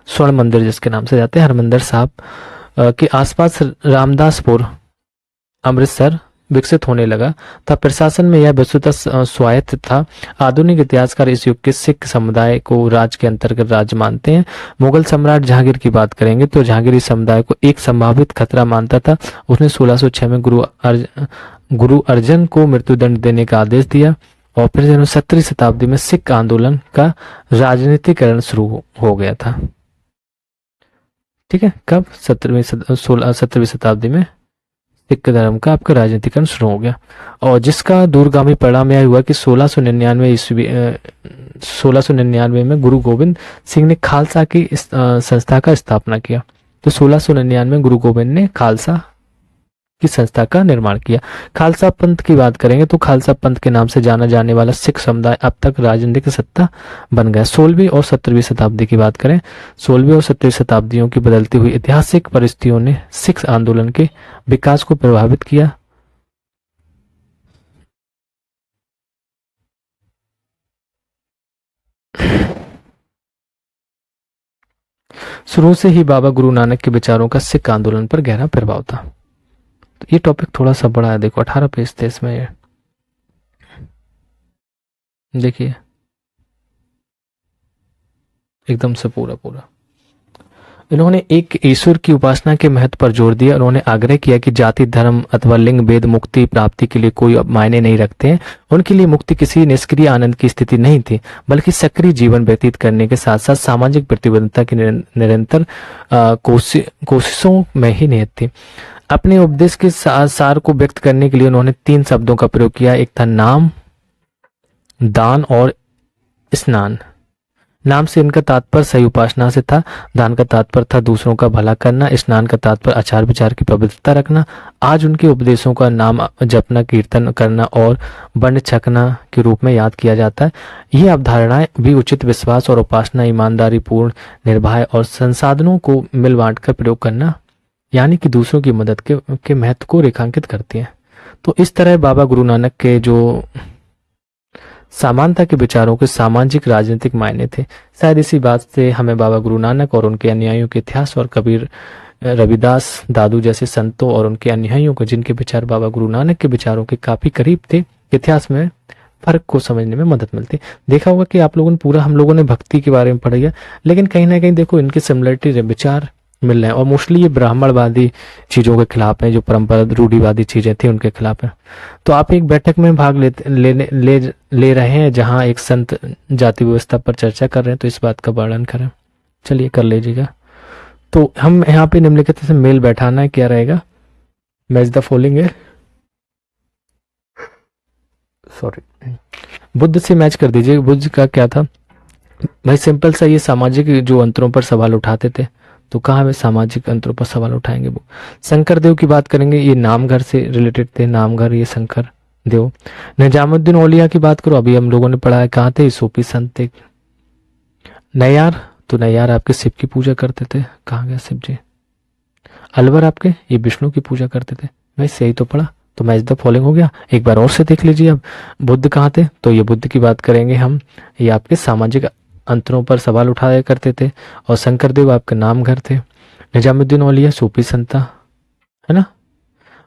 स्वर्ण मंदिर जिसके नाम से जाते हैं, हरमंदिर साहब के आसपास रामदासपुर अमृतसर विकसित होने लगा था। प्रशासन में यह वस्तुतः स्वायत्त था। आधुनिक इतिहासकार इस युग के सिख समुदाय को राज्य के अंतर्गत राज्य मानते हैं। मुगल सम्राट जहांगीर की बात करेंगे तो जहांगीर इस समुदाय को एक संभावित खतरा मानता था। उसने 1606 में गुरु अर्जन को मृत्युदंड देने का आदेश दिया और फिर 17वीं शताब्दी में सिख आंदोलन का राजनीतिकरण शुरू हो गया था। ठीक है, कब? 17वीं शताब्दी में सिख धर्म का आपका राजनीतिकरण शुरू हो गया और जिसका दूरगामी परिणाम यह हुआ कि 1699 में गुरु गोविंद सिंह ने खालसा की संस्था का स्थापना किया। तो 1699 में गुरु गोविंद ने खालसा की संस्था का निर्माण किया। खालसा पंथ की बात करेंगे तो खालसा पंथ के नाम से जाना जाने वाला सिख समुदाय अब तक राजनीतिक सत्ता बन गया। 16वीं और 17वीं शताब्दी की बात करें, 16वीं और 17वीं शताब्दियों की बदलती हुई ऐतिहासिक परिस्थितियों ने सिख आंदोलन के विकास को प्रभावित किया। शुरू से ही बाबा गुरु नानक के विचारों का सिख आंदोलन पर गहरा प्रभाव था। तो ये टॉपिक थोड़ा सा बड़ा है, देखो 18 पेज थे इसमें। ये देखिए एकदम से पूरा पूरा इन्होंने एक ईश्वर की उपासना के महत्व पर जोर दिया। उन्होंने आग्रह किया कि जाति, धर्म अथवा लिंग भेद मुक्ति प्राप्ति के लिए कोई मायने नहीं रखते हैं। उनके लिए मुक्ति किसी निष्क्रिय आनंद की स्थिति नहीं थी, बल्कि सक्रिय जीवन व्यतीत करने के साथ साथ सामाजिक प्रतिबद्धता की निरंतर कोशिशों में ही निहित थी। अपने उपदेश के सार को व्यक्त करने के लिए उन्होंने 3 शब्दों का प्रयोग किया। एक था नाम, दान और स्नान। नाम से इनका तात्पर्य सही उपासना से था, दान का तात्पर्य था दूसरों का भला करना, स्नान का तात्पर्य आचार विचार की पवित्रता रखना। आज उनके उपदेशों का नाम जपना, कीर्तन करना और वर्ण छकना के रूप में याद किया जाता है। ये अवधारणाएं भी उचित विश्वास और उपासना, ईमानदारी पूर्ण निर्भय और संसाधनों को मिल बांट कर प्रयोग करना, यानी कि दूसरों की मदद के महत्व को रेखांकित करती हैं। तो इस तरह बाबा गुरु नानक के जो समानता के विचारों के सामाजिक राजनीतिक मायने थे। शायद इसी बात से हमें बाबा गुरु नानक और उनके अनुयायियों के इतिहास और कबीर, रविदास, दादू जैसे संतों और उनके अनुयायियों को जिनके विचार बाबा गुरु नानक के विचारों के काफी करीब थे, इतिहास में फर्क को समझने में मदद मिलती। देखा होगा कि आप लोगों ने पूरा, हम लोगों ने भक्ति के बारे में पढ़ा है, लेकिन कहीं ना कहीं देखो इनके सिमिलरिटी विचार मिल रहे हैं और मोस्टली ये ब्राह्मणवादी चीजों के खिलाफ है, जो परंपरा रूढ़िवादी चीजें थी उनके खिलाफ है। तो आप एक बैठक में भाग ले रहे हैं जहां एक संत जाति व्यवस्था पर चर्चा कर रहे हैं, तो इस बात का वर्णन करें। चलिए कर लीजिएगा। तो हम यहाँ पे निम्नलिखित से मेल बैठाना है, क्या रहेगा? मैच द फॉलोइंग है, सॉरी, बुद्ध से मैच कर दीजिए। बुद्ध का क्या था भाई? सिंपल सा, ये सामाजिक जो अंतरों पर सवाल उठाते थे, तो कहाँ वे सामाजिक अंतरों पर सवाल उठाएंगे वो। शंकर देव की बात करेंगे, ये नामघर से रिलेटेड थे, नामघर ये शंकर देव। निजामुद्दीन औलिया की बात करो, अभी हम लोगों ने पढ़ा है, कहाँ थे? सूफी संत थे। नैयार, तो नैयार आपके शिव की पूजा करते थे, कहाँ गया शिव जी। अलवर आपके ये विष्णु की पूजा करते थे। मैं सही तो पढ़ा, तो मैच द फॉलोइंग हो गया। एक बार और से देख लीजिए। अब बुद्ध कहाँ थे? तो ये बुद्ध की बात करेंगे हम, ये आपके सामाजिक अंतरों पर सवाल उठाया करते थे। और शंकरदेव आपके नामघर थे। निजामुद्दीन औलिया सूफी संता है ना।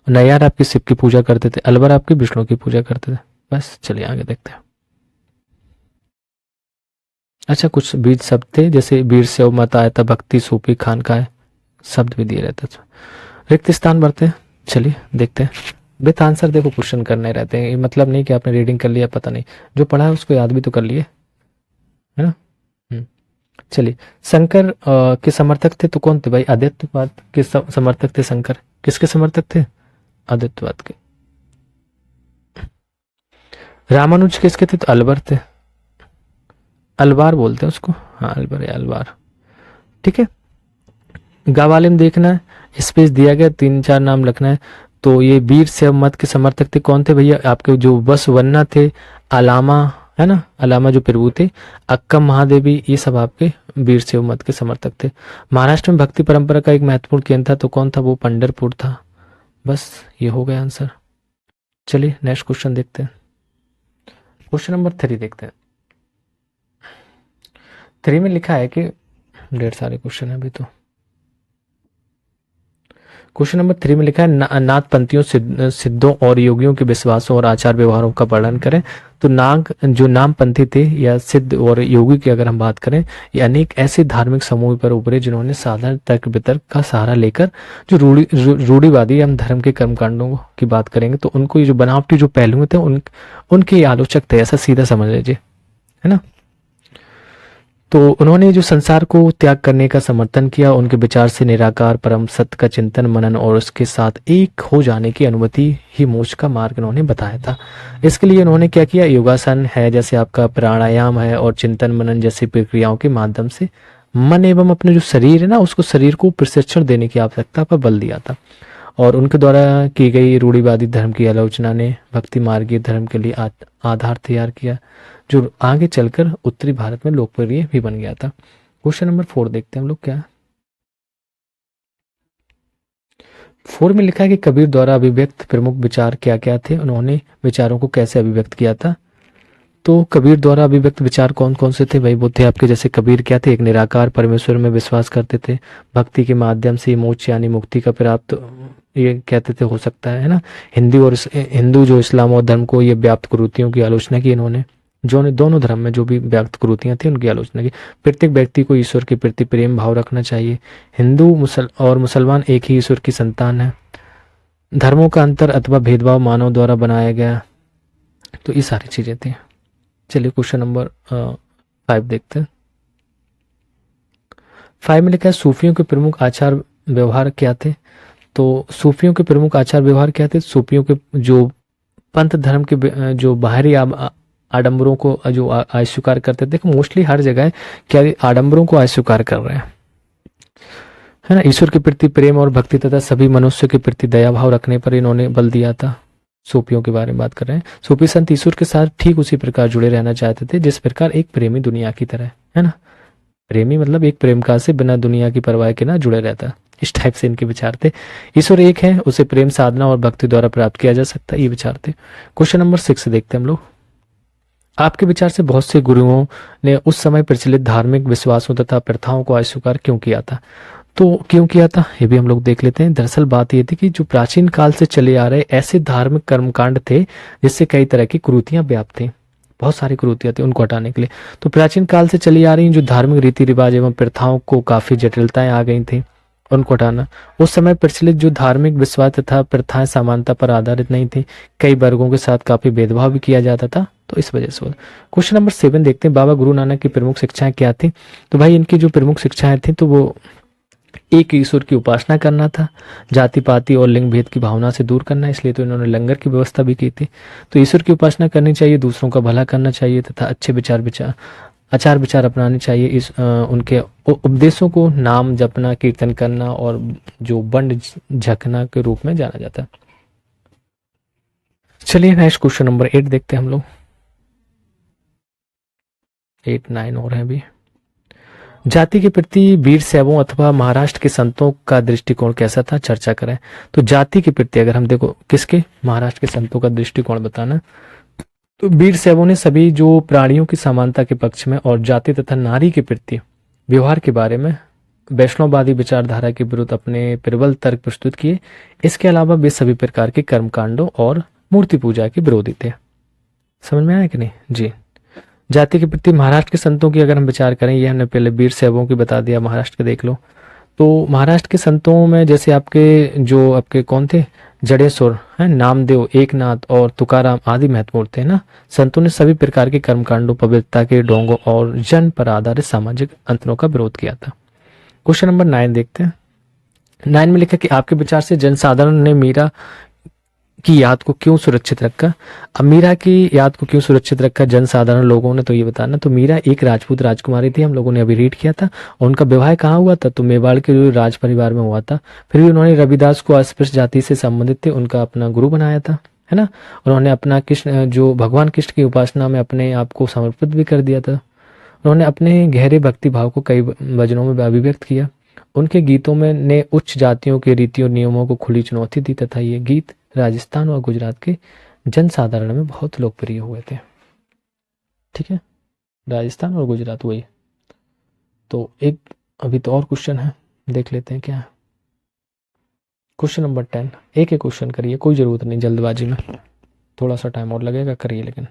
नैयार आपकी शिव की पूजा करते थे, अलवर आपकी विष्णु की पूजा करते थे। बस चलिए आगे देखते हैं। अच्छा, कुछ बीज शब्द थे, जैसे वीर से मत आयता, भक्ति, सूफी, खानकाह, शब्द भी दिए रहते थे। रिक्त स्थान भरते हैं, चलिए देखते हैं। विथ आंसर देखो क्वेश्चन करने रहते हैं, ये मतलब नहीं कि आपने रीडिंग कर लिया, पता नहीं, जो पढ़ा है उसको याद भी तो कर लिए, है ना। चलिए, शंकर के समर्थक थे तो कौन थे भाई? आदित्यवाद के समर्थक थे शंकर। किसके समर्थक थे? आदित्यवाद के। रामानुज किसके थे? तो अलवर थे, अलवार बोलते हैं उसको, हाँ अलवर या अलवार। ठीक है, गावालिम देखना है, स्पेस दिया गया, 3-4 नाम लिखना है। तो ये वीर शैव मत के समर्थक थे, कौन थे भैया? आपके जो बसवन्ना थे, अलामा है ना, अलामा जो प्रभु थे, अक्कम महादेवी, ये सब आपके वीर शैव मत के समर्थक थे। महाराष्ट्र में भक्ति परंपरा का एक महत्वपूर्ण केंद्र था, तो कौन था वो? पंढरपुर था। बस ये हो गया आंसर। चलिए नेक्स्ट क्वेश्चन देखते हैं। क्वेश्चन नंबर 3 देखते हैं। 3 में लिखा है कि ढेर सारे क्वेश्चन है अभी तो। क्वेश्चन नंबर 3 में लिखा है नागपंथियों सिद्धों और योगियों के विश्वासों और आचार व्यवहारों का वर्णन करें। तो नाग जो नामपंथी थे या सिद्ध और योगी की अगर हम बात करें, ये अनेक ऐसे धार्मिक समूह पर उभरे जिन्होंने साधारण तर्क वितर्क का सहारा लेकर जो रूढ़िवादी हम धर्म के कर्मकांडों की बात करेंगे तो उनको ये जो बनावटी जो पहलू थे उनके आलोचक थे, ऐसा सीधा समझ लीजिए, है ना। तो उन्होंने जो संसार को त्याग करने का समर्थन किया, उनके विचार से निराकार परम सत्य का चिंतन मनन और उसके साथ एक हो जाने की अनुमति ही मोक्ष का मार्ग उन्होंने बताया था। इसके लिए उन्होंने क्या किया, योगासन है, जैसे आपका प्राणायाम है, और चिंतन मनन जैसी प्रक्रियाओं के माध्यम से मन एवं अपने जो शरीर है ना, उसको शरीर को प्रशिक्षण देने की आवश्यकता पर बल दिया था। और उनके द्वारा की गई रूढ़िवादी धर्म की आलोचना ने भक्ति मार्गीय धर्म के लिए आधार तैयार किया, जो आगे चलकर उत्तरी भारत में लोकप्रिय भी बन गया था। क्वेश्चन नंबर 4 देखते हैं हम लोग क्या 4 में लिखा है कि कबीर द्वारा अभिव्यक्त प्रमुख विचार क्या क्या थे, उन्होंने विचारों को कैसे अभिव्यक्त किया था। तो कबीर द्वारा अभिव्यक्त विचार कौन कौन से थे भाई, वो थे आपके, जैसे कबीर क्या थे, एक निराकार परमेश्वर में विश्वास करते थे, भक्ति के माध्यम से मोक्ष यानी मुक्ति का प्राप्त ये कहते थे हो सकता है ना। हिंदू जो इस्लाम और धर्म को ये व्याप्त कुरीतियों की आलोचना की इन्होंने, जो ने दोनों धर्म में जो भी व्याप्त कुरीतियां थी उनकी आलोचना की। प्रत्येक व्यक्ति को ईश्वर के प्रति प्रेम भाव रखना चाहिए, हिंदू और मुसलमान एक ही ईश्वर की संतान है, धर्मों का अंतर अथवा भेदभाव मानव द्वारा बनाया गया, तो ये सारी चीजें थी। चलिए क्वेश्चन नंबर 5 देखते हैं। 5 में लिखा है सूफियों के प्रमुख आचार व्यवहार क्या थे। तो सूफियों के प्रमुख आचार व्यवहार क्या थे, सूफियों के जो पंथ धर्म के जो बाहरी आडंबरों को जो अस्वीकार करते थे, मोस्टली हर जगह क्या आडंबरों को अस्वीकार कर रहे हैं, है ना। ईश्वर के प्रति प्रेम और भक्ति तथा सभी मनुष्य के प्रति दया भाव रखने पर इन्होंने बल दिया था। सूफियों के बारे में बात कर रहे हैं। सूफी संत ईश्वर के साथ ठीक उसी प्रकार जुड़े रहना चाहते थे जिस प्रकार एक प्रेमी दुनिया की तरह, है ना। प्रेमी मतलब एक प्रेमका से बिना दुनिया की परवाह के ना जुड़े रहता, इस टाइप से इनके विचार थे। ईश्वर एक है, उसे प्रेम साधना और भक्ति द्वारा प्राप्त किया जा सकता है, ये विचार थे। क्वेश्चन नंबर 6 देखते हैं हम लोग। आपके विचार से बहुत से गुरुओं ने उस समय प्रचलित धार्मिक विश्वासों तथा प्रथाओं को अस्वीकार क्यों किया था। तो क्यों किया था ये भी हम लोग देख लेते हैं। दरअसल बात ये थी कि जो प्राचीन काल से चले आ रहे ऐसे धार्मिक कर्मकांड थे जिससे कई तरह की कुरीतियां व्याप्त थी, बहुत सारी कुरीतियां थी, उनको हटाने के लिए तो प्राचीन काल से चली आ रही जो धार्मिक रीति रिवाज एवं प्रथाओं को काफी जटिलताएं आ गई थी, उनको हटाना। उस समय प्रचलित जो धार्मिक विश्वास तथा प्रथाएं समानता पर आधारित नहीं थी, कई वर्गों के साथ काफी भेदभाव भी किया जाता था, तो इस वजह से। क्वेश्चन नंबर 7 देखते हैं। बाबा गुरु नानक की प्रमुख शिक्षाएं क्या थी। तो भाई इनकी जो प्रमुख शिक्षाएं थी तो वो एक ईश्वर की उपासना करना था, जाति पाति और लिंग भेद की भावना से दूर करना, इसलिए तो इन्होंने लंगर की व्यवस्था भी की थी। तो ईश्वर की उपासना करनी चाहिए, दूसरों का भला करना चाहिए तथा अच्छे आचार विचार अपनाने चाहिए। उनके उपदेशों को नाम जपना, कीर्तन करना और जो बंड झकना के रूप में जाना जाता है। चलिए नेक्स्ट क्वेश्चन नंबर 8 देखते हैं हम लोग। 8 9 और हैं अभी। जाति के प्रति वीर शैवों अथवा महाराष्ट्र के संतों का दृष्टिकोण कैसा था, चर्चा करें। तो जाति के प्रति अगर हम देखो, किसके, महाराष्ट्र के संतों का दृष्टिकोण बताना। तो वीर शैवों ने सभी जो प्राणियों की समानता के पक्ष में और जाति तथा नारी के प्रति व्यवहार के बारे में वैष्णववादी विचारधारा के विरुद्ध अपने प्रबल तर्क प्रस्तुत किए। इसके अलावा वे सभी प्रकार के कर्मकांडों और मूर्ति पूजा के विरोधी थे। समझ में आया कि नहीं जी। जाति के प्रति महाराष्ट्र के संतों की अगर हम विचार करें, ये हमने पहले वीर शैवों की बता दिया, महाराष्ट्र के देख लो। तो महाराष्ट्र के संतों में जैसे आपके कौन थे, जडेश्वर है, नामदेव, एकनाथ और तुकाराम आदि महत्वपूर्ण थे ना। संतों ने सभी प्रकार के कर्मकांडों, पवित्रता के ढोंगों और जन पर आधारित सामाजिक अंतरों का विरोध किया था। क्वेश्चन नंबर 9 देखते हैं। 9 में लिखा कि आपके विचार से जनसाधारण ने मीरा की याद को क्यों सुरक्षित रखा। अब मीरा की याद को क्यों सुरक्षित रखा जनसाधारण लोगों ने, तो ये बताना। तो मीरा एक राजपूत राजकुमारी थी, हम लोगों ने अभी रीड किया था। और उनका विवाह कहाँ हुआ था, तो मेवाड़ के जो राज परिवार में हुआ था। फिर भी उन्होंने रविदास को अस्पृश्य जाति से संबंधित थे, उनका अपना गुरु बनाया था, है ना। उन्होंने अपना कृष्ण जो भगवान कृष्ण की उपासना में अपने आप को समर्पित भी कर दिया था। उन्होंने अपने गहरे भक्ति भाव को कई भजनों में अभिव्यक्त किया। उनके गीतों में ने उच्च जातियों के रीतियों नियमों को खुली चुनौती दी तथा ये गीत राजस्थान और गुजरात के जनसाधारण में बहुत लोकप्रिय हुए थे। ठीक है, राजस्थान और गुजरात वही। तो एक अभी तो और क्वेश्चन है, देख लेते हैं क्या है। क्वेश्चन नंबर 10, एक एक क्वेश्चन करिए, कोई ज़रूरत नहीं जल्दबाजी में, थोड़ा सा टाइम और लगेगा, करिए। लेकिन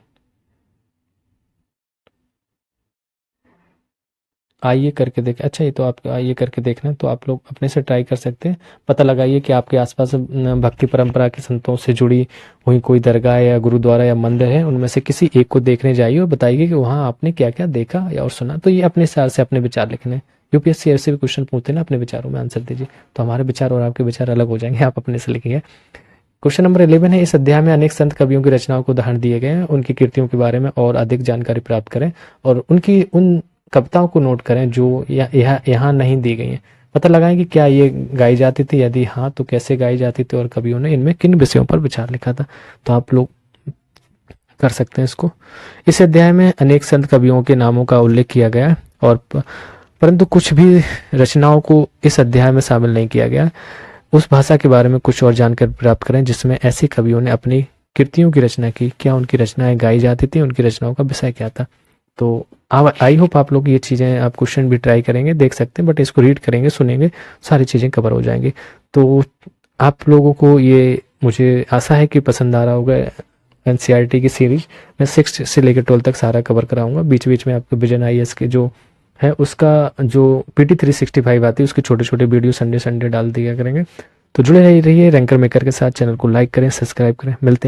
आइए करके देखें। अच्छा, ये तो आप आइए करके देखना है तो आप लोग अपने से ट्राई कर सकते हैं। पता लगाइए कि आपके आसपास भक्ति परंपरा के संतों से जुड़ी हुई कोई दरगाह या गुरुद्वारा या मंदिर है, उनमें से किसी एक को देखने जाइए और बताइए कि वहाँ आपने क्या क्या देखा या और सुना। तो ये अपने हिसाब से अपने विचार लिखने हैं। यूपीएससी ऐसे भी क्वेश्चन पूछते हैं ना, अपने विचारों में आंसर दीजिए, तो हमारे विचार और आपके विचार अलग हो जाएंगे, आप अपने से लिखिए। क्वेश्चन नंबर 11 है, इस अध्याय में अनेक संत कवियों की रचनाओं को उदाहरण दिए गए हैं, उनकी कृतियों के बारे में और अधिक जानकारी प्राप्त करें और उनकी उन कविताओं को नोट करें जो यहाँ नहीं दी गई हैं। पता लगाएं कि क्या ये गाई जाती थी, यदि हाँ तो कैसे गाई जाती थी और कवियों ने इनमें किन विषयों पर विचार लिखा था। तो आप लोग कर सकते हैं इसको। इस अध्याय में अनेक संत कवियों के नामों का उल्लेख किया गया है और परंतु कुछ भी रचनाओं को इस अध्याय में शामिल नहीं किया गया। उस भाषा के बारे में कुछ और जानकारी प्राप्त करें जिसमें ऐसे कवियों ने अपनी कृतियों की रचना की, क्या उनकी रचनाएं गाई जाती थी, उनकी रचनाओं का विषय क्या था। तो आई होप आप लोग ये चीज़ें, आप क्वेश्चन भी ट्राई करेंगे, देख सकते हैं, बट इसको रीड करेंगे, सुनेंगे, सारी चीज़ें कवर हो जाएंगी। तो आप लोगों को ये, मुझे आशा है कि पसंद आ रहा होगा। एनसीईआरटी की सीरीज मैं 6 से लेकर 12 तक सारा कवर कराऊंगा। बीच बीच में आपको विजन आईएएस के जो है उसका जो PT 365 आती है उसके छोटे छोटे वीडियो संडे संडे डाल दिया करेंगे। तो जुड़े रहिए रैंकर मेकर के साथ। चैनल को लाइक करें, सब्सक्राइब करें। मिलते हैं।